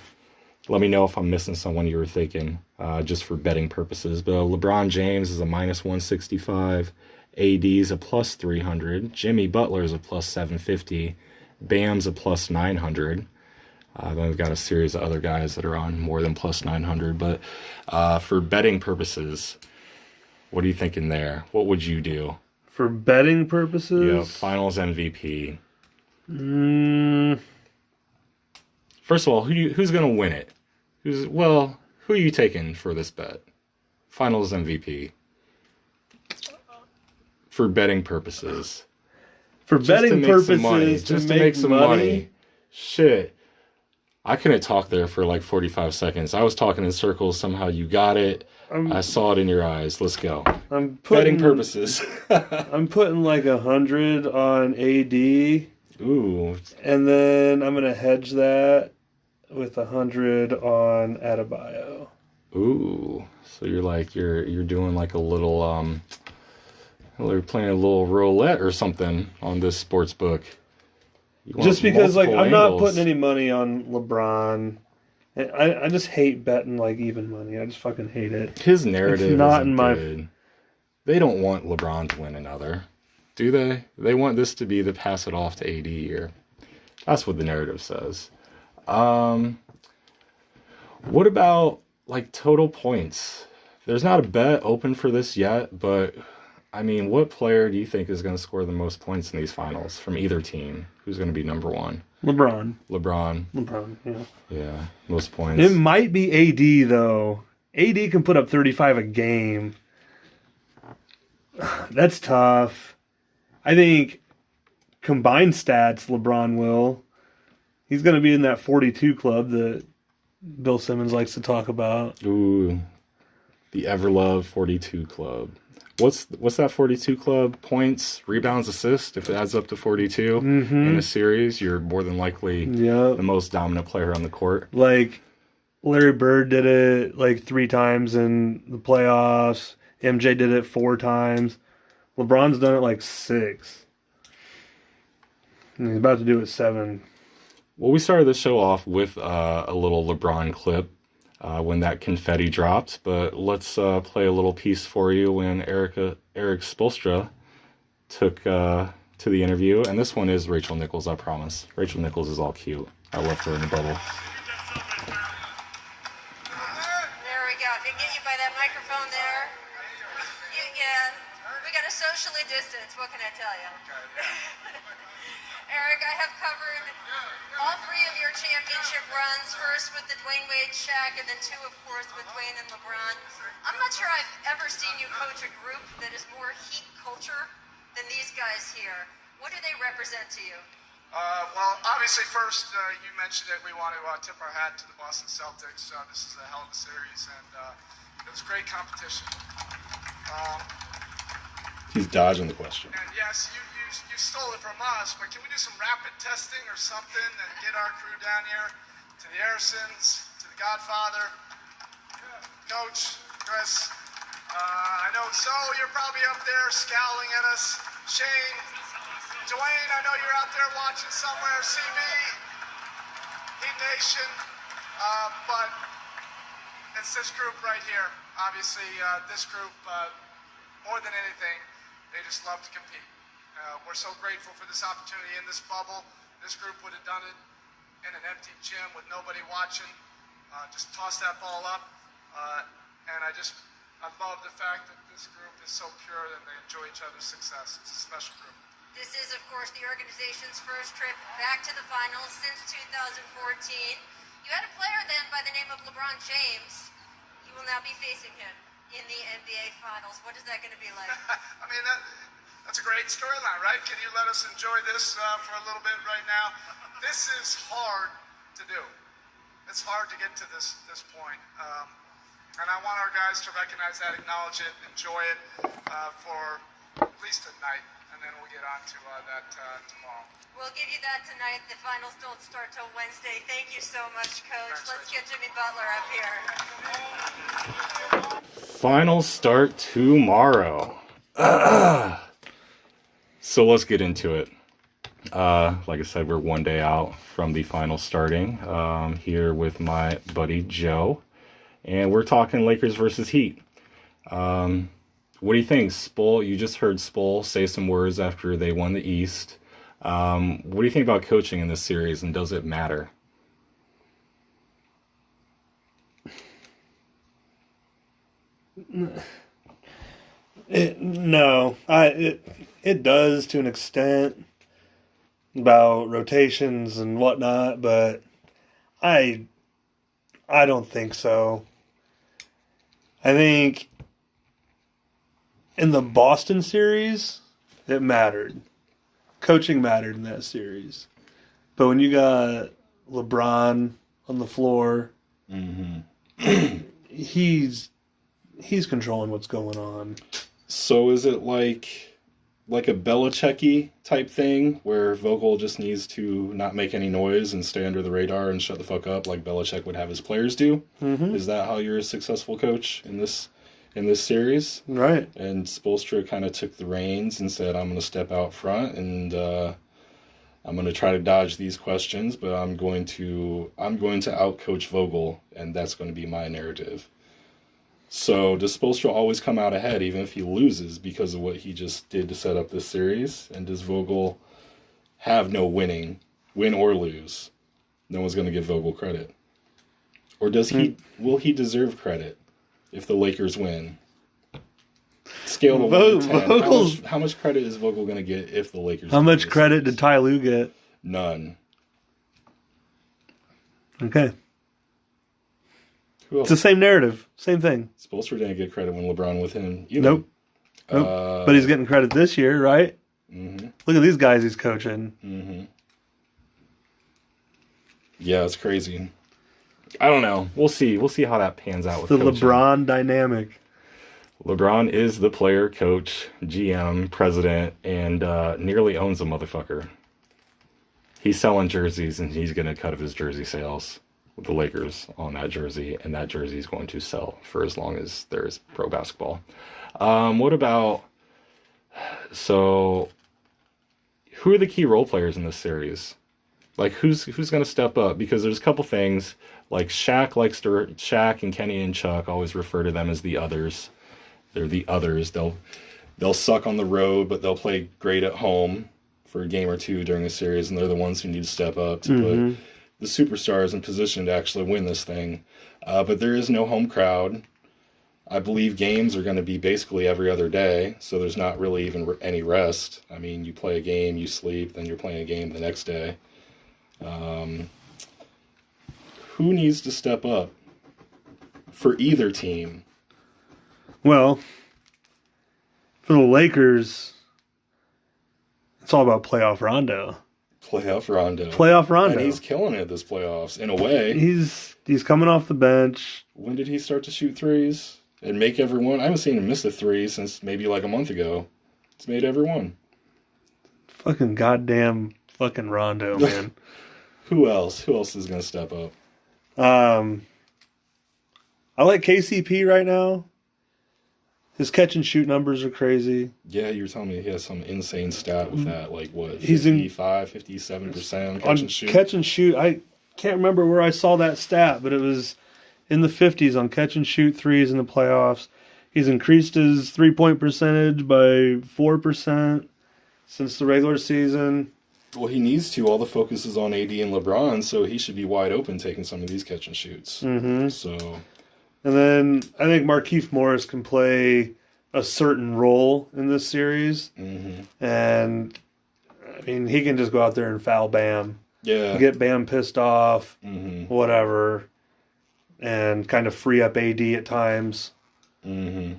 Let me know if I'm missing someone you were thinking, just for betting purposes. But LeBron James is a minus 165. AD is a plus 300. Jimmy Butler is a plus 750. Bam's a plus 900. Then we've got a series of other guys that are on more than plus 900. But for betting purposes, what are you thinking there? What would you do?
For betting purposes?
Yeah, Finals MVP. First of all, who's going to win it? Who are you taking for this bet? Finals MVP. For betting purposes.
For betting purposes,
just to make some money. Shit. I couldn't talk there for like 45 seconds. I was talking in circles. Somehow you got it. I saw it in your eyes. Let's go. Betting purposes.
I'm putting like 100 on AD.
Ooh.
And then I'm going to hedge that with 100 on Adebayo.
Ooh. So you're doing like a little you're playing a little roulette or something on this sports book.
Just because like I'm not
angles.
putting any money on LeBron. I just hate betting like even money. I just fucking hate it.
His narrative
It's not
isn't
in my
good. They don't want LeBron to win another. Do they? They want this to be the pass it off to AD year. That's what the narrative says. What about like total points? There's not a bet open for this yet, but I mean, what player do you think is going to score the most points in these finals from either team? Who's going to be number one?
LeBron, yeah.
Yeah, most points.
It might be AD though. AD can put up 35 a game. That's tough. I think combined stats, LeBron will. He's going to be in that 42 club that Bill Simmons likes to talk about.
Ooh, the Everlove 42 club. What's that 42 club? Points, rebounds, assists. If it adds up to 42 in a series, you're more than likely the most dominant player on the court.
Like Larry Bird did it like 3 times in the playoffs. MJ did it 4 times. LeBron's done it like 6. And he's about to do it 7.
Well, we started the show off with a little LeBron clip when that confetti dropped, but let's play a little piece for you when Eric Spoelstra took to the interview. And this one is Rachel Nichols, I promise. Rachel Nichols is all cute. I love her in the bubble.
There we go. If you can get you by that microphone there, you can. We got to socially distance. What can I tell you? Eric, I have covered all 3 of your championship runs. First with the Dwayne Wade Shaq, and then 2, of course, with Dwayne and LeBron. I'm not sure I've ever seen you coach a group that is more Heat culture than these guys here. What do they represent to you?
Well, obviously, first, you mentioned it. We want to tip our hat to the Boston Celtics. This is a hell of a series, and it was great competition.
He's dodging the question.
And yes, you stole it from us, but can we do some rapid testing or something and get our crew down here to the Arisons, to the Godfather, Coach, Chris. I know, so you're probably up there scowling at us. Shane, Dwayne, I know you're out there watching somewhere. CB, Heat Nation, but it's this group right here. Obviously, this group, more than anything, they just love to compete. We're so grateful for this opportunity in this bubble. This group would have done it in an empty gym with nobody watching. Just toss that ball up. And I love the fact that this group is so pure and they enjoy each other's success. It's a special group.
This is, of course, the organization's first trip back to the finals since 2014. You had a player then by the name of LeBron James. You will now be facing him in the NBA Finals. What is that going to be like?
I mean, that's a great storyline, right? Can you let us enjoy this for a little bit right now? This is hard to do. It's hard to get to this point. And I want our guys to recognize that, acknowledge it, enjoy it for at least a night, and then we'll get on to that tomorrow.
We'll give you that tonight. The finals don't start till Wednesday. Thank you so much, Coach.
Thanks,
Let's
Rachel.
get Jimmy Butler up here.
Finals start tomorrow. So let's get into it. Like I said, we're one day out from the finals starting. Here with my buddy Joe. And we're talking Lakers versus Heat. What do you think, Spull? You just heard Spull say some words after they won the East. What do you think about coaching in this series, and does it matter?
No, it does to an extent about rotations and whatnot, but I don't think so. I think in the Boston series, it mattered. Coaching mattered in that series. But when you got LeBron on the floor, he's controlling what's going on.
So is it like a Belichick-y type thing where Vogel just needs to not make any noise and stay under the radar and shut the fuck up like Belichick would have his players do? Mm-hmm. Is that how you're a successful coach in this series?
Right.
And Spoelstra kind of took the reins and said, I'm going to step out front and I'm going to try to dodge these questions, but I'm going to outcoach Vogel, and that's going to be my narrative. So does Spoelstra always come out ahead even if he loses because of what he just did to set up this series? And does Vogel have no win or lose? No one's going to give Vogel credit. Or will he deserve credit if the Lakers win? Scale of 1 to 10. How much credit is Vogel going to get if the Lakers
How
win
much
this
credit
series?
did Ty Lue get?
None.
Okay.
Who
It's the
else?
same narrative. Same thing.
Spoelstra didn't get credit when LeBron with him either.
Nope. But he's getting credit this year, right?
Mm-hmm.
Look at these guys he's coaching.
Mm-hmm. Yeah, it's crazy. I don't know. We'll see. We'll see how that pans out with
The
coaching.
LeBron dynamic.
LeBron is the player, coach, GM, president, and nearly owns a motherfucker. He's selling jerseys, and he's getting a cut of his jersey sales with the Lakers on that jersey, and that jersey is going to sell for as long as there is pro basketball. What about... So, who are the key role players in this series? Like, who's going to step up? Because there's a couple things. Like, Shaq and Kenny and Chuck always refer to them as the others. They're the others. They'll suck on the road, but they'll play great at home for a game or two during the series, and they're the ones who need to step up to put the superstars in position to actually win this thing. But there is no home crowd. I believe games are going to be basically every other day, so there's not really even any rest. I mean, you play a game, you sleep, then you're playing a game the next day. Who needs to step up for either team?
Well, for the Lakers, it's all about playoff Rondo.
Playoff Rondo.
Playoff Rondo.
And he's killing it this playoffs, in a way.
He's coming off the bench.
When did he start to shoot threes and make every one? I haven't seen him miss a three since maybe like a month ago. He's made every one.
Fucking goddamn fucking Rondo, man.
Who else? Who else is going to step up?
I like KCP right now. His catch and shoot numbers are crazy.
Yeah, you were telling me he has some insane stat with that. Like, what,
He's in-
57% on catch and shoot?
Catch and shoot, I can't remember where I saw that stat, but it was in the 50s on catch and shoot threes in the playoffs. He's increased his three-point percentage by 4% since the regular season.
Well, he needs to. All the focus is on AD and LeBron, so he should be wide open taking some of these catch and shoots.
Mm-hmm.
So,
And then I think Markieff Morris can play a certain role in this series.
mm-hmm.
And I mean, he can just go out there and foul Bam.
Yeah.
Get Bam pissed off,
Mm-hmm.
whatever, and kind of free up AD at times.
Mm-hmm.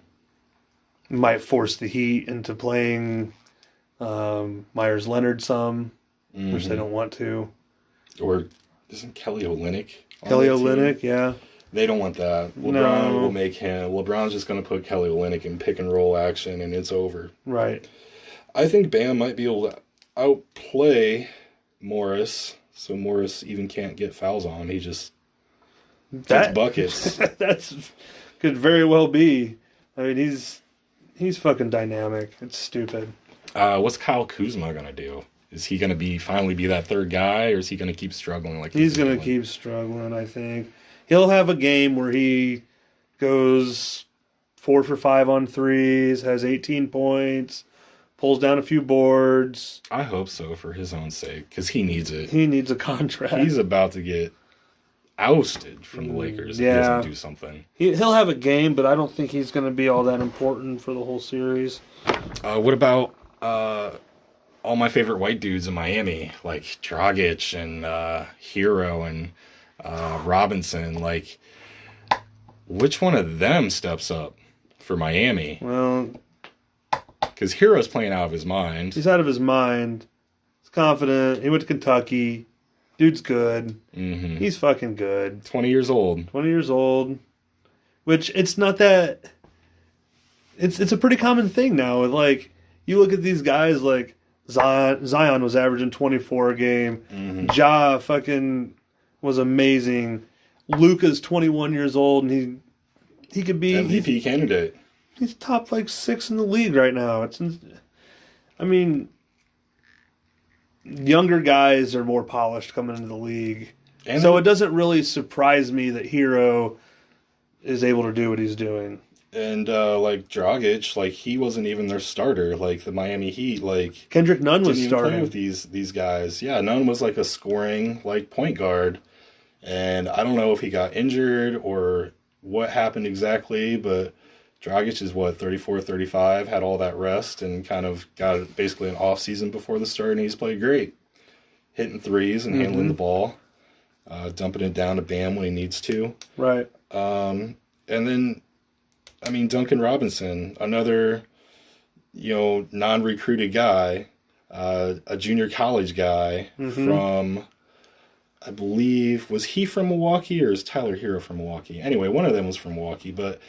Might force the Heat into playing Myers Leonard some, which they don't want to.
Or isn't Kelly Olynyk? on
Kelly
that team?
Olynyk, yeah.
They don't want that. LeBron
No.
will make him. LeBron's just going to put Kelly Olynyk in pick and roll action, and it's over.
Right.
I think Bam might be able to outplay Morris, so Morris even can't get fouls on him. He just gets buckets.
That's could very well be. I mean, he's fucking dynamic. It's stupid.
What's Kyle Kuzma going to do? Is he going to finally be that third guy, or is he going to keep struggling like
He's going to
doing?
keep struggling, I think. He'll have a game where he goes 4 for 5 on threes, has 18 points, pulls down a few boards.
I hope so for his own sake, because he needs it.
He needs a contract.
He's about to get ousted from the Lakers if he doesn't do something.
He'll have a game, but I don't think he's going to be all that important for the whole series.
What about all my favorite white dudes in Miami, like Dragic and Hero and Robinson? Like, which one of them steps up for Miami?
Well,
Because Hero's playing out of his mind.
he's out of his mind. He's confident. He went to Kentucky. Dude's good.
Mm-hmm.
He's fucking good.
20 years old.
20 years old. Which, it's not that... It's a pretty common thing now. With like, you look at these guys like Zion was averaging 24 a game.
Mm-hmm.
Ja fucking was amazing. Luka's 21 years old, and he could be...
MVP candidate.
He's top like 6 in the league right now. I mean, younger guys are more polished coming into the league.
And
So it doesn't really surprise me that Hero is able to do what he's doing.
And like Dragic, like he wasn't even their starter. Like the Miami Heat, like
Kendrick Nunn was
didn't even play
starting.
with these guys. Yeah, Nunn was like a scoring like point guard, and I don't know if he got injured or what happened exactly, but Dragic is 34, 35, had all that rest and kind of got basically an off season before the start, and he's played great, hitting threes and handling the ball, dumping it down to Bam when he needs to.
Right.
And then, I mean, Duncan Robinson, another, non-recruited guy, a junior college guy from, I believe, was he from Milwaukee or is Tyler Hero from Milwaukee? Anyway, one of them was from Milwaukee, but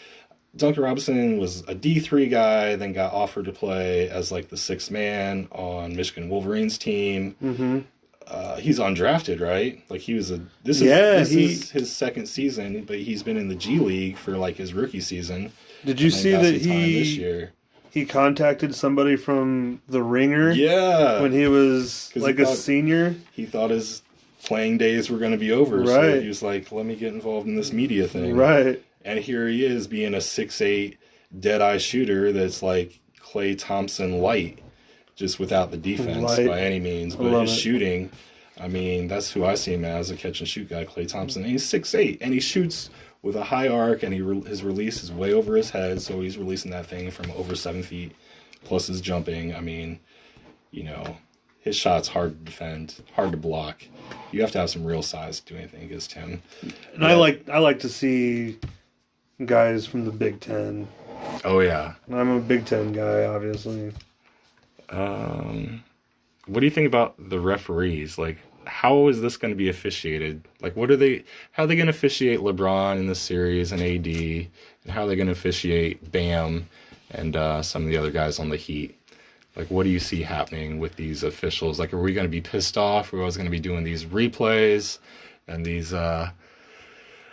Duncan Robinson was a D3 guy, then got offered to play as like the sixth man on Michigan Wolverines team.
Mm-hmm.
He's undrafted, right? Like this is his second season, but he's been in the G League for like his rookie season.
Did you
And then
see
got
that
some time this year.
he contacted somebody from the Ringer
Yeah,
when he was
'Cause
like
he
a
thought-
senior?
he thought his playing days were going to be over, so
Right.
he was like, "Let me get involved in this media thing."
Right.
And here he is being a 6'8" dead-eye shooter that's like Klay Thompson light, just without the defense
Light.
by any means.
I
But
love
his
it.
shooting, I mean, that's who I see him as, a catch-and-shoot guy, Klay Thompson. And he's 6'8", and he shoots with a high arc, and his release is way over his head, so he's releasing that thing from over 7 feet, plus his jumping. I mean, his shot's hard to defend, hard to block. You have to have some real size to do anything against him.
And I like to see guys from the Big Ten.
Oh, yeah.
I'm a Big Ten guy, obviously.
What do you think about the referees? Like, how is this going to be officiated? Like, how are they going to officiate LeBron in the series and AD? And how are they going to officiate Bam and some of the other guys on the Heat? Like, what do you see happening with these officials? Like, are we going to be pissed off? We're always going to be doing these replays and these...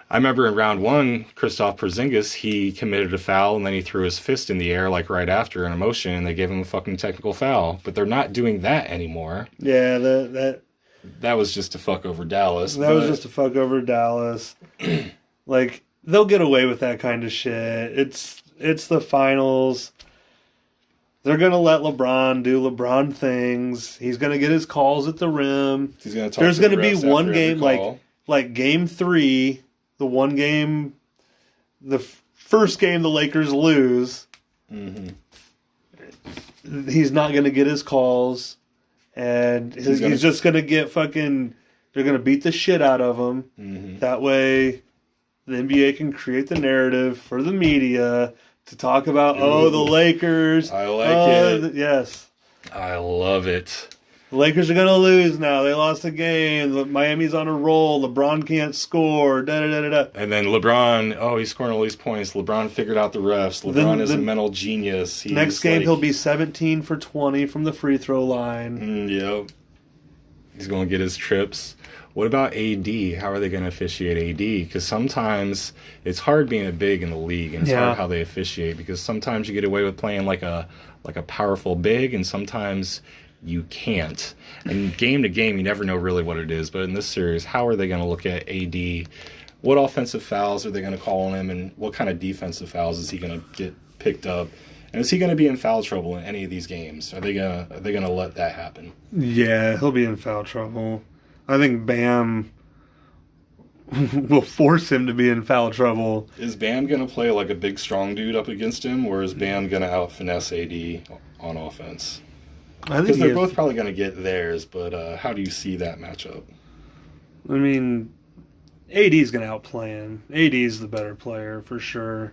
I remember in round one, Kristaps Porzingis, he committed a foul and then he threw his fist in the air like right after in emotion, and they gave him a fucking technical foul. But they're not doing that anymore.
Yeah, that
Was just to fuck over Dallas.
was just to fuck over Dallas. Like, they'll get away with that kind of shit. It's the finals. They're gonna let LeBron do LeBron things. He's gonna get his calls at the rim.
He's gonna talk
There's
to the
gonna be
refs
one
after
game
every call.
like game 3, the one game, the first game the Lakers lose.
Mm-hmm.
He's not gonna get his calls, and he's just going to get fucking. They're going to beat the shit out of him. Mm-hmm. That way, the NBA can create the narrative for the media to talk about. Oh, the Lakers.
I like it.
Yes,
I love it.
The Lakers are going to lose now. They lost a game. Miami's on a roll. LeBron can't score. Da-da-da-da-da.
And then LeBron, he's scoring all these points. LeBron figured out the refs. LeBron is a mental genius.
Next game, he'll be 17 for 20 from the free throw line.
Yep. He's going to get his trips. What about AD? How are they going to officiate AD? Because sometimes it's hard being a big in the league, and it's hard how they officiate, because sometimes you get away with playing like a powerful big, and sometimes you can't. And game to game, you never know really what it is. But in this series, how are they going to look at AD? What offensive fouls are they going to call on him? And what kind of defensive fouls is he going to get picked up? And is he going to be in foul trouble in any of these games? Are they going to let that happen?
Yeah, he'll be in foul trouble. I think Bam will force him to be in foul trouble.
Is Bam going to play like a big, strong dude up against him? Or is Bam going to out-finesse AD on offense? Because they're both probably going to get theirs, but how do you see that matchup?
I mean, AD's going to outplay him. AD's the better player for sure.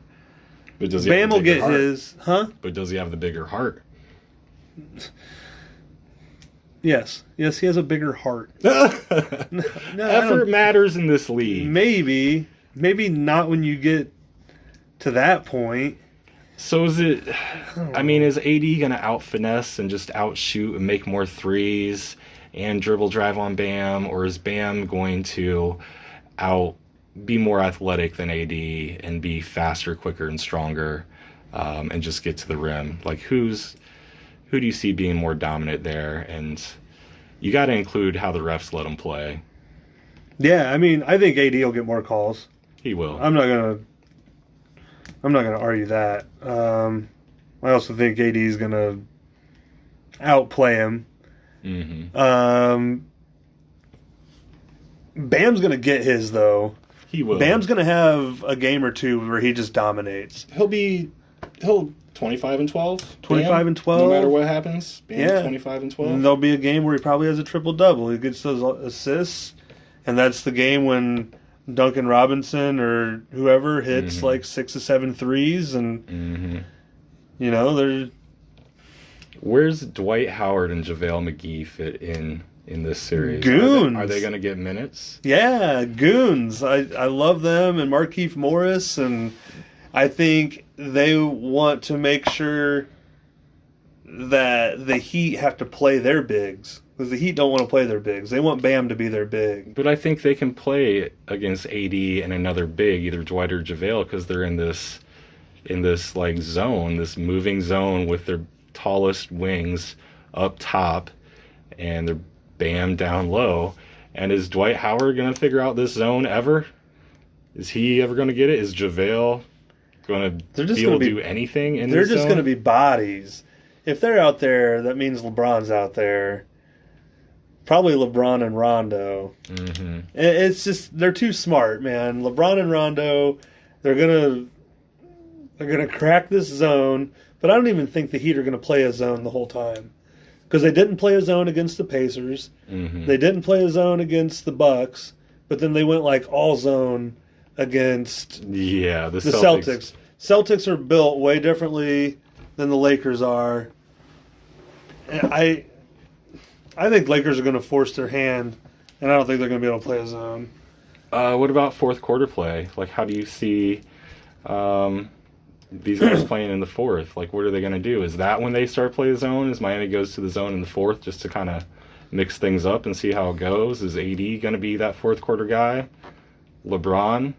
But does he
Bam
have
will get
heart?
his, huh?
But does he have the bigger heart?
Yes, he has a bigger heart.
Effort matters in this league.
Maybe not when you get to that point.
So is it? I mean, is AD gonna out finesse and just outshoot and make more threes and dribble drive on Bam, or is Bam going to be more athletic than AD and be faster, quicker, and stronger, and just get to the rim? Like who do you see being more dominant there? And you got to include how the refs let him play.
Yeah, I mean, I think AD will get more calls.
He will.
I'm not gonna argue that. I also think AD is gonna outplay him.
Mm-hmm.
Bam's gonna get his though.
He will.
Bam's gonna have a game or two where he just dominates.
He'll 25 and 12.
25 and 12.
No matter what happens. Bam,
Yeah.
25 and 12.
And there'll be a game where he probably has a triple-double. He gets those assists, and that's the game when Duncan Robinson or whoever hits like 6 or 7 threes, and you know, they're...
Where's Dwight Howard and JaVale McGee fit in this series?
Goons.
Are they going to get minutes?
Yeah, goons. I love them, and Markieff Morris, and I think they want to make sure that the Heat have to play their bigs, because the Heat don't want to play their bigs. They want Bam to be their big.
But I think they can play against AD and another big, either Dwight or JaVale, because they're in this like zone, this moving zone with their tallest wings up top, and they're Bam down low. And is Dwight Howard going to figure out this zone ever? Is he ever going to get it? Is JaVale going to be able to do anything in this zone?
They're just going to be bodies. If they're out there, that means LeBron's out there. Probably LeBron and Rondo. Mm-hmm. It's just, they're too smart, man. LeBron and Rondo, they're gonna crack this zone. But I don't even think the Heat are gonna play a zone the whole time, because they didn't play a zone against the Pacers. Mm-hmm. They didn't play a zone against the Bucks. But then they went like all zone against
the
Celtics. Celtics are built way differently than the Lakers are. And I think Lakers are going to force their hand, and I don't think they're going to be able to play a zone.
What about fourth quarter play? Like, how do you see these guys playing in the fourth? Like, what are they going to do? Is that when they start playing the zone? Is Miami goes to the zone in the fourth just to kind of mix things up and see how it goes? Is AD going to be that fourth quarter guy? LeBron?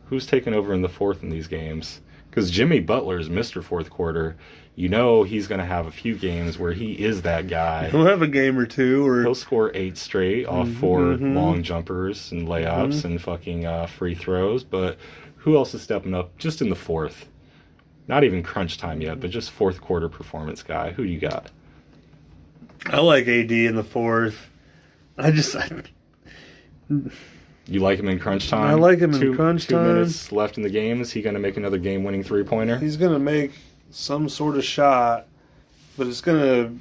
Who's taking over in the fourth in these games? Because Jimmy Butler is Mr. Fourth Quarter. You know he's going to have a few games where he is that guy.
He'll have a game or two. Or
he'll score 8 straight off 4 long jumpers and layups and fucking free throws. But who else is stepping up just in the fourth? Not even crunch time yet, but just fourth quarter performance guy. Who do you got?
I like AD in the fourth.
You like him in crunch time?
I like him in crunch time.
2 minutes left in the game. Is he going to make another game-winning three-pointer?
He's going to make some sort of shot, but it's going to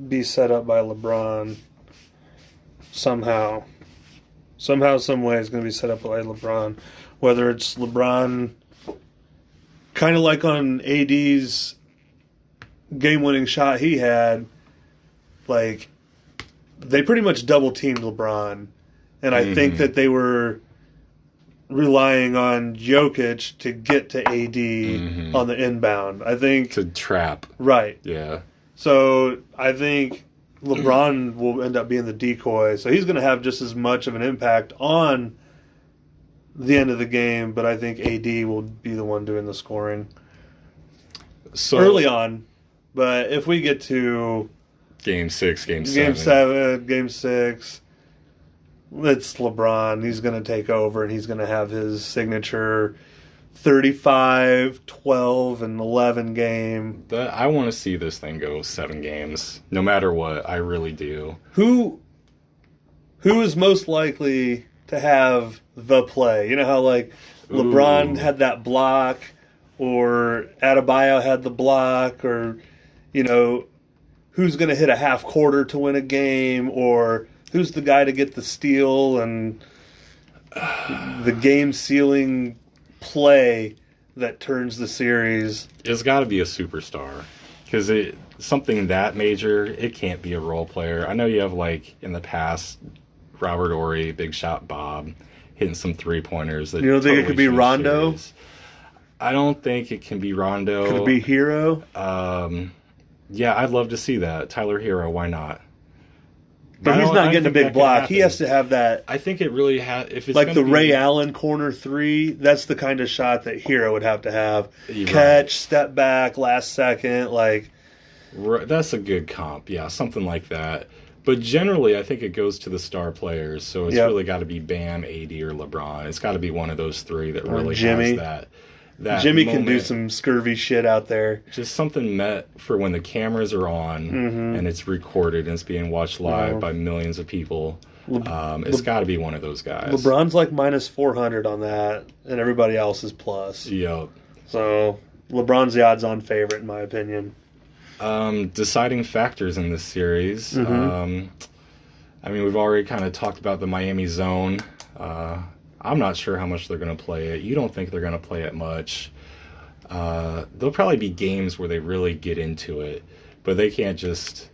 be set up by LeBron somehow. Somehow, some way, it's going to be set up by LeBron. Whether it's LeBron, kind of like on AD's game-winning shot he had, like, they pretty much double-teamed LeBron. And I think that they were relying on Jokic to get to AD on the inbound. I think...
To trap.
Right.
Yeah.
So I think LeBron will end up being the decoy. So he's going to have just as much of an impact on the end of the game, but I think AD will be the one doing the scoring
So
early on. But if we get to
Game 6, Game 7.
Game 6, it's LeBron. He's going to take over, and he's going to have his signature 35, 12, and 11 game.
I want to see this thing go 7 games, no matter what. I really do.
Who is most likely to have the play? You know how, like, LeBron had that block, or Adebayo had the block, or, you know, who's going to hit a half quarter to win a game, or who's the guy to get the steal and the game-sealing play that turns the series.
It's got to be a superstar, because something that major, it can't be a role player. I know you have, like, in the past, Robert Horry, Big Shot Bob, hitting some 3-pointers.
You don't think it could be Rondo?
I don't think it can be Rondo.
Could it be Hero?
Yeah, I'd love to see that. Tyler Hero, why not?
But he's not getting a big block. He has to have that.
I think it really has. If it's
like the Ray Allen corner 3, that's the kind of shot that Hero would have to have.
Right.
Catch, step back, last second, like.
That's a good comp, yeah, something like that. But generally, I think it goes to the star players. So it's really got to be Bam, AD, or LeBron. It's got to be one of those 3 that really
Jimmy.
has that
Jimmy
moment.
can do some scurvy shit out there.
Just something met for when the cameras are on and it's recorded and it's being watched live by millions of people. It's got to be one of those guys.
LeBron's like minus 400 on that, and everybody else is plus.
Yep.
So LeBron's the odds-on favorite, in my opinion.
Deciding factors in this series. I mean, we've already kind of talked about the Miami zone. I'm not sure how much they're going to play it. You don't think they're going to play it much. There'll probably be games where they really get into it, but they can't just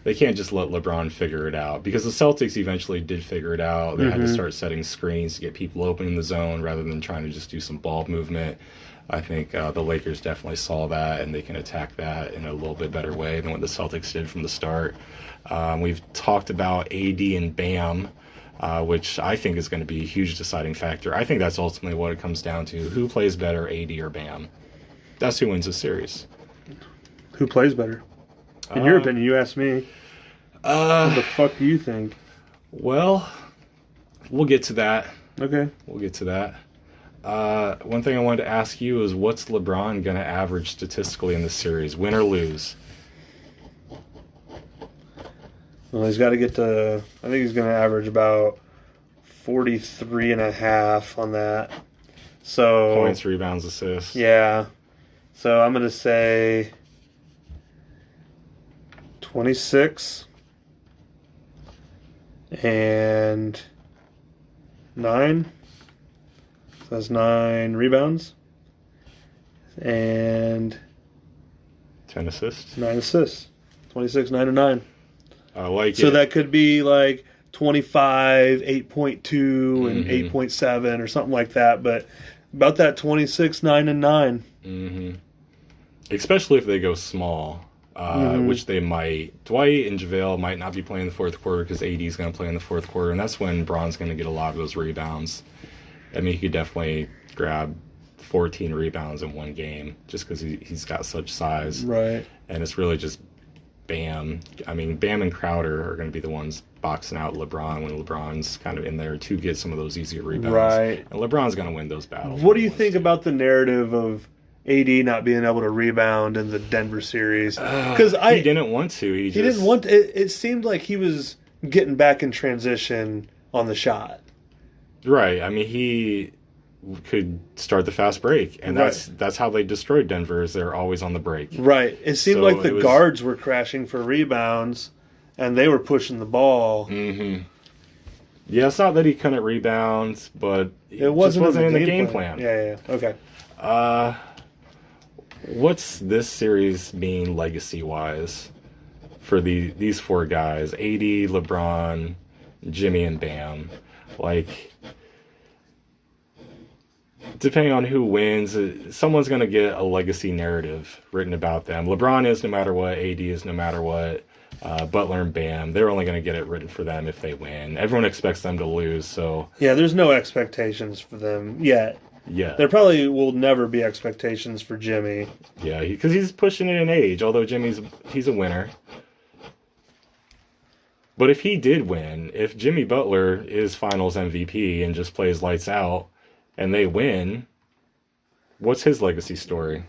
let LeBron figure it out, because the Celtics eventually did figure it out. They had to start setting screens to get people open in the zone rather than trying to just do some ball movement. I think the Lakers definitely saw that, and they can attack that in a little bit better way than what the Celtics did from the start. We've talked about AD and Bam, which I think is going to be a huge deciding factor. I think that's ultimately what it comes down to. Who plays better, AD or Bam? That's who wins the series.
Who plays better? In your opinion, you asked me. What the fuck do you think?
Well, we'll get to that.
Okay.
We'll get to that. One thing I wanted to ask you is, what's LeBron going to average statistically in this series, win or lose?
Well, he's got to get to, I think he's going to average about 43.5 on that. So
Points, rebounds, assists.
Yeah. So I'm going to say 26 and 9. So that's 9 rebounds and
10 assists.
9 assists. 26, 9, and 9.
I like it.
So that could be like 25, 8.2, and 8.7 or something like that. But about that 26, 9, and 9.
Mm-hmm. Especially if they go small, which they might. Dwight and JaVale might not be playing the fourth quarter because AD is going to play in the fourth quarter, and that's when Bron's going to get a lot of those rebounds. I mean, he could definitely grab 14 rebounds in one game just because he's got such size.
Right.
And it's really just Bam. I mean, Bam and Crowder are going to be the ones boxing out LeBron when LeBron's kind of in there to get some of those easier rebounds.
Right.
And LeBron's going to win those battles.
What do you think about the narrative of AD not being able to rebound in the Denver series? Because
he didn't want to. He
didn't want to. It seemed like he was getting back in transition on the shot.
Right. I mean, could start the fast break, and that's how they destroyed Denver. Is they're always on the break.
Right. It seemed
So
like the
it was-
guards were crashing for rebounds, and they were pushing the ball.
Mm-hmm. Yeah, it's not that he couldn't rebound, but
It wasn't,
just wasn't in the game plan.
Yeah. Okay.
What's this series mean legacy-wise for these four guys? AD, LeBron, Jimmy, and Bam. Like, depending on who wins, someone's going to get a legacy narrative written about them. LeBron is no matter what. AD is no matter what. Butler and Bam, they're only going to get it written for them if they win. Everyone expects them to lose, so...
Yeah, there's no expectations for them yet.
Yeah.
There probably will never be expectations for Jimmy.
Yeah, because he's pushing it in age, although he's a winner. But if he did win, if Jimmy Butler is finals MVP and just plays lights out, and they win, what's his legacy story?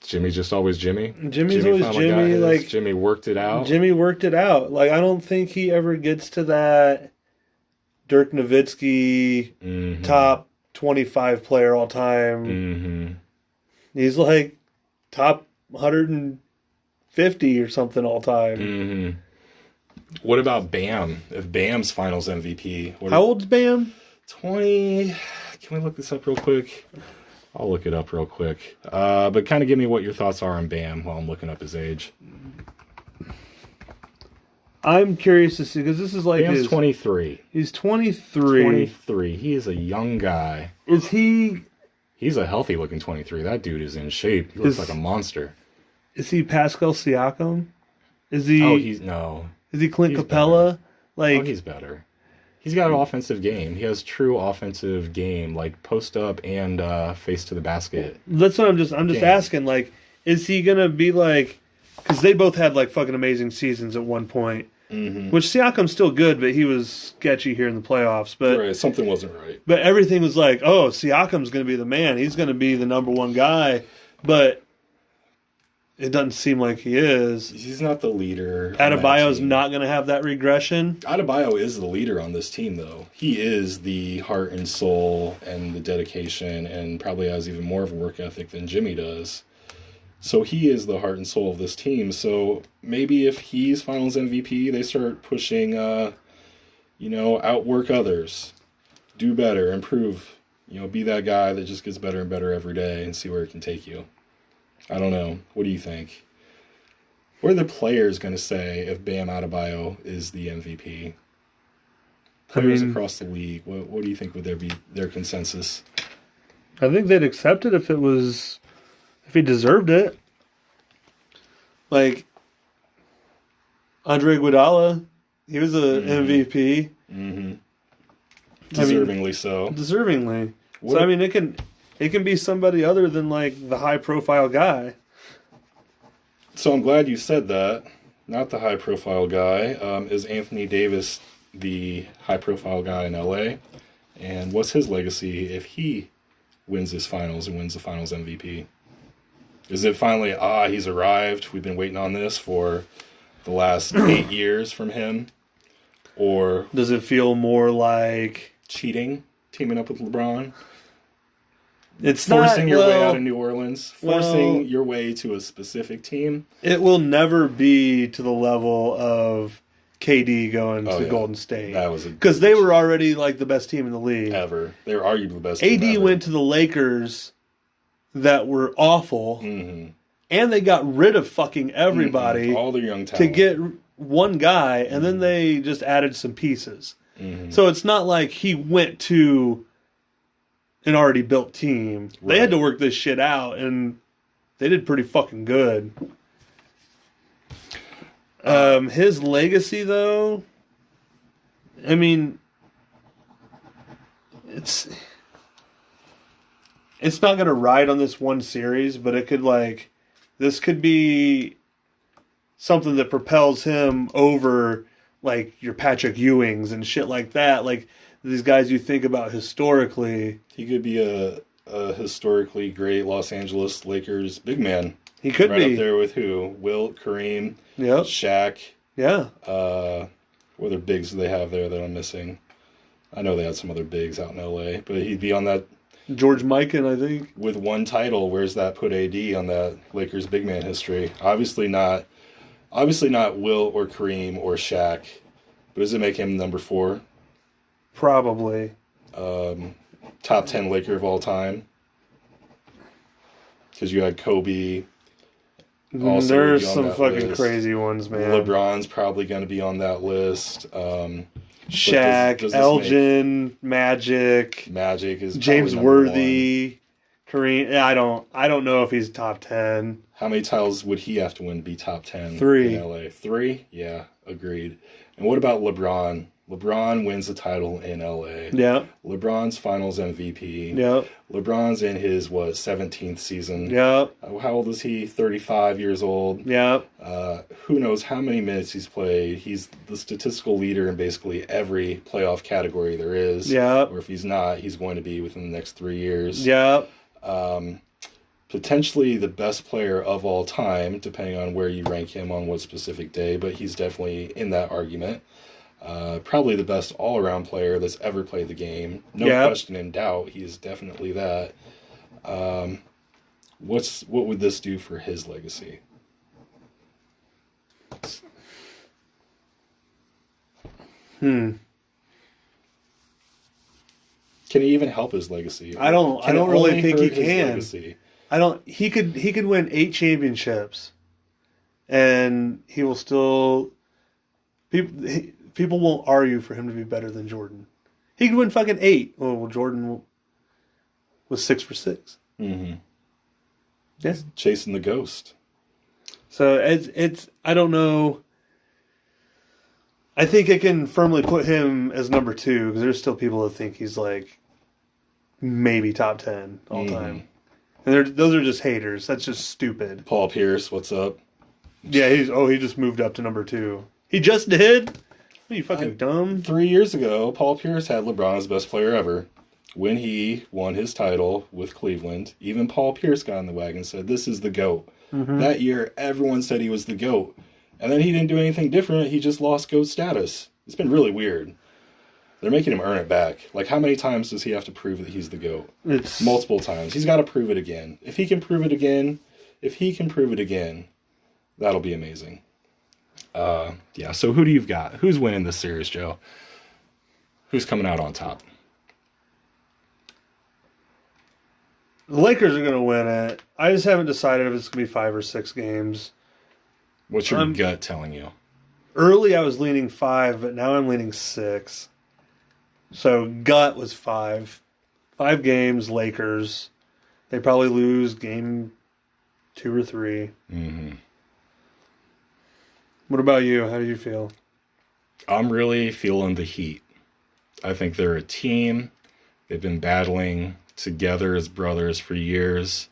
Jimmy's just always Jimmy?
Jimmy's always
finally got
Jimmy,
his.
like-
Jimmy worked it out?
Jimmy worked it out. Like, I don't think he ever gets to that Dirk Nowitzki top 25 player all time.
Mm-hmm.
He's like top 150 or something all time.
Mm-hmm. What about Bam? If Bam's finals MVP,
How old's Bam?
20. Can we look this up real quick? I'll look it up real quick. But kind of give me what your thoughts are on Bam while I'm looking up his age.
I'm curious to see, because this is like
Bam's 23.
He's 23.
23. He is a young guy.
Is he
He's a healthy looking 23. That dude is in shape. He looks
Is-
like a monster.
Pascal Siakam? Is he
Oh, no.
is he Clint
he's
Capella?
Oh,
Like,
he's better. He's got an offensive game. He has true offensive game, like post up and face to the basket.
that's what I'm just
Game.
asking, like, is he gonna be like, because they both had like fucking amazing seasons at one point.
Mm-hmm.
Which Siakam's still good, but he was sketchy here in the playoffs. But
Right, something wasn't right.
but everything was like, oh, Siakam's going to be the man. He's going to be the number one guy. But it doesn't seem like he is.
He's not the leader. on that
Adebayo's
team.
not going to have that regression.
Adebayo is the leader on this team, though. He is the heart and soul and the dedication, and probably has even more of a work ethic than Jimmy does. So he is the heart and soul of this team. So maybe if he's Finals MVP, they start pushing, outwork others, do better, improve. Be that guy that just gets better and better every day and see where it can take you. I don't know. What do you think? What are the players going to say if Bam Adebayo is the MVP? Players across the league, what do you think would be their consensus?
I think they'd accept it if he deserved it. Like Andre Iguodala, he was a MVP.
Mm-hmm. Deservingly so.
Deservingly.
What-
So I mean, it can be somebody other than like the high profile guy.
So I'm glad you said that. Not the high profile guy. Is Anthony Davis the high profile guy in LA? And what's his legacy if he wins this finals and wins the finals MVP? Is it finally, he's arrived, we've been waiting on this for the last 8 years from him? Or
Does it feel more like
cheating, teaming up with LeBron?
it's
Forcing
not,
your way
well,
out of New Orleans? Forcing your way to a specific team?
It will never be to the level of KD going to
yeah.
Golden State.
That was
because they were already like the best team in the league.
ever. They were arguably the best team
AD
ever.
went to the Lakers that were awful,
Mm-hmm.
and they got rid of fucking everybody
All their young
to
talent.
get one guy, and then they just added some pieces. So it's not like he went to an already built team. They had to work this shit out, and they did pretty fucking good. His legacy, though, I mean, it's not going to ride on this one series, but it could this could be something that propels him over like your Patrick Ewings and shit like that. Like these guys you think about historically.
He could be a historically great Los Angeles Lakers big man.
He could
right
be.
up there with who? Wilt, Kareem,
Yep.
Shaq.
Yeah.
What other bigs do they have there that I'm missing? I know they had some other bigs out in LA, but he'd be on that
George Mikan, I think.
with one title. Where's that put AD on that Lakers big man history? Obviously not Will or Kareem or Shaq. But does it make him number 4?
Probably.
Top 10 Laker of all time? Because you had Kobe. Also
There's
would be on
some
that
fucking
list.
crazy ones, man.
LeBron's probably going to be on that list.
Shaq,
does this
Elgin, Magic,
Magic is
James
probably number 1.
Worthy, Kareem. Yeah, I don't know if he's top 10.
How many titles would he have to win to be top 10
3.
in LA? 3? Yeah, agreed. And what about LeBron? LeBron wins the title in LA.
Yeah.
LeBron's finals MVP.
Yeah.
LeBron's in his, 17th season.
Yeah.
How old is he? 35 years old.
Yeah.
Who knows how many minutes he's played. He's the statistical leader in basically every playoff category there is.
Yeah.
Or if he's not, he's going to be within the next 3 years.
Yeah.
Potentially the best player of all time, depending on where you rank him on what specific day, but he's definitely in that argument. Probably the best all-around player that's ever played the game. No question in doubt, he is definitely that. What would this do for his legacy? Can he even help his legacy?
I don't
Can it
really
only
think he
hurt his
can.
legacy?
He could win 8 championships, and he will still people won't argue for him to be better than Jordan. He could win fucking 8. Well, Jordan was 6 for 6.
Mm-hmm.
Yeah.
Chasing the ghost.
So it's I don't know. I think it can firmly put him as number 2 because there's still people that think he's like maybe top 10 all time. And those are just haters. That's just stupid.
Paul Pierce, what's up?
Yeah, he just moved up to number 2. He just did? Are you fucking dumb?
3 years ago, Paul Pierce had LeBron as best player ever. When he won his title with Cleveland, even Paul Pierce got in the wagon and said, this is the GOAT. Mm-hmm. That year, everyone said he was the GOAT. And then he didn't do anything different. He just lost GOAT status. It's been really weird. They're making him earn it back. Like, how many times does he have to prove that he's the GOAT?
It's
multiple times. He's got to prove it again. If he can prove it again, that'll be amazing. Yeah, so who do you've got? Who's winning this series, Joe? Who's coming out on top?
The Lakers are going to win it. I just haven't decided if it's going to be 5 or 6 games.
What's your gut telling you?
Early I was leaning 5, but now I'm leaning 6. So gut was 5. 5 games, Lakers. They probably lose game 2 or 3.
Mm-hmm.
What about you? How do you feel?
I'm really feeling the Heat. I think they're a team. They've been battling together as brothers for years.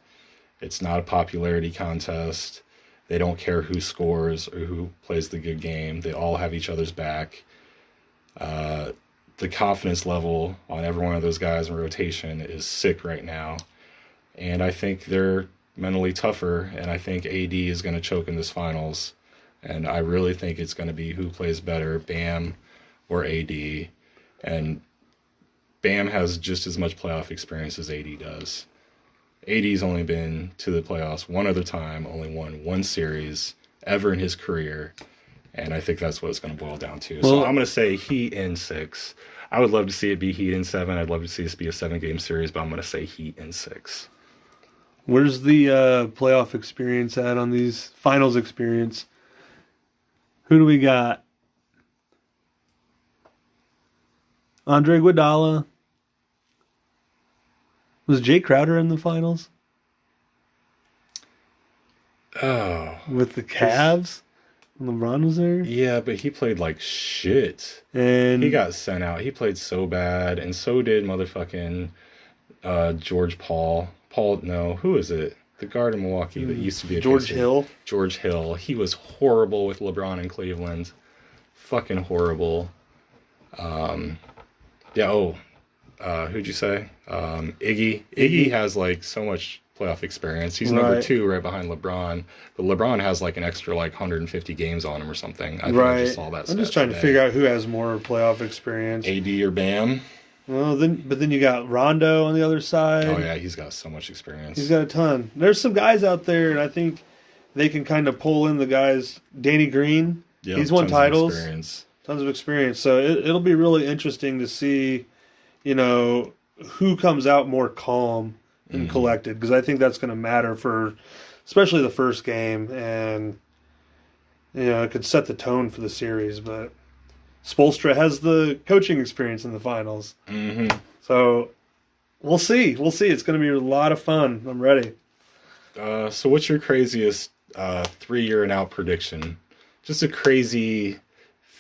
It's not a popularity contest. They don't care who scores or who plays the good game. They all have each other's back. The confidence level on every one of those guys in rotation is sick right now. And I think they're mentally tougher, and I think AD is going to choke in this finals. And I really think it's going to be who plays better, Bam or AD. And Bam has just as much playoff experience as AD does. AD's only been to the playoffs one other time, only won 1 series ever in his career. And I think that's what it's going to boil down to. So I'm going to say Heat in 6. I would love to see it be Heat in 7. I'd love to see this be a 7-game series, but I'm going to say Heat in 6.
Where's the playoff experience at on these finals experience? Who do we got? Andre Iguodala. Was Jay Crowder in the finals?
Oh.
With the Cavs? LeBron was there?
Yeah, but he played like shit.
And
he got sent out. He played so bad, and so did motherfucking George Paul. Who is it? The guard in Milwaukee that used to be a
George Hill.
George Hill. He was horrible with LeBron in Cleveland. Fucking horrible. Who'd you say? Iggy. Iggy has like so much playoff experience. He's number
Right.
2 right behind LeBron. But LeBron has like an extra like 150 games on him or something. I think I
Right.
just saw that
I'm just
stat
trying to
today.
figure out who has more playoff experience.
AD or Bam.
Well, then you got Rondo on the other side.
Oh yeah, he's got so much experience.
He's got a ton. There's some guys out there, and I think they can kind of pull in the guys. Danny Green,
Yep,
he's won
tons of
titles,
experience.
tons of experience. So it'll be really interesting to see, who comes out more calm and collected, because I think that's going to matter for, especially the first game, and it could set the tone for the series. But Spoelstra has the coaching experience in the finals, so we'll see. We'll see. It's going to be a lot of fun. I'm ready.
So what's your craziest 3-year and out prediction? Just a crazy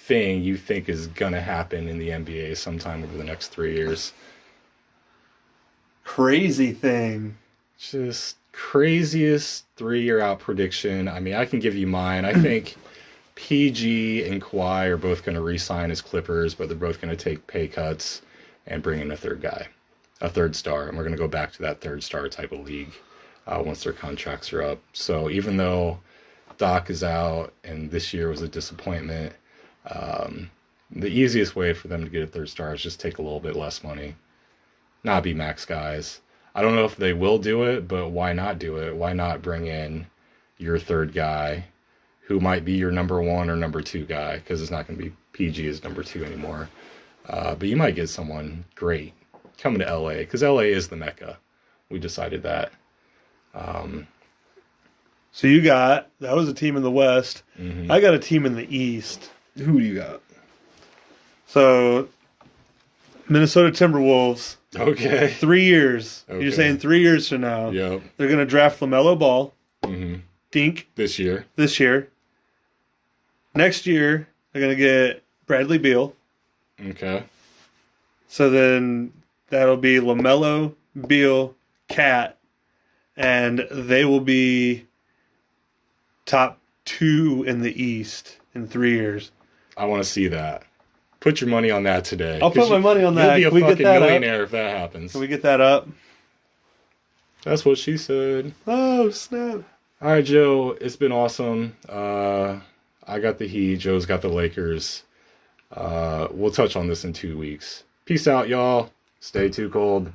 thing you think is gonna happen in the NBA sometime over the next 3 years.
Crazy thing.
Just craziest 3-year out prediction. I mean, I can give you mine. I think PG and Kawhi are both going to re-sign as Clippers, but they're both going to take pay cuts and bring in a third guy, a third star. And we're going to go back to that third star type of league once their contracts are up. So even though Doc is out and this year was a disappointment, the easiest way for them to get a third star is just take a little bit less money. Not be max guys. I don't know if they will do it, but why not do it? Why not bring in your third guy who might be your number 1 or number 2 guy, because it's not going to be PG as number 2 anymore. But you might get someone great coming to LA, because LA is the Mecca. We decided that.
So that was a team in the West. I got a team in the East.
Who do you got?
So Minnesota Timberwolves,
Okay.
3 years.
Okay.
You're saying 3 years from now,
Yep.
they're going to draft LaMelo Ball, Dink,
This year.
this year. Next year, they're going to get Bradley Beal.
Okay.
So then that'll be LaMelo, Beal, Cat, and they will be top 2 in the East in 3 years.
I want to see that. Put your money on that today.
I'll put my money on that.
You'll
Can we
be a
get
fucking
that up?
millionaire if that happens.
Can we get that up?
That's what she said.
Oh, snap.
All right, Joe, it's been awesome. I got the Heat. Joe's got the Lakers. We'll touch on this in 2 weeks. Peace out, y'all. Stay too cold.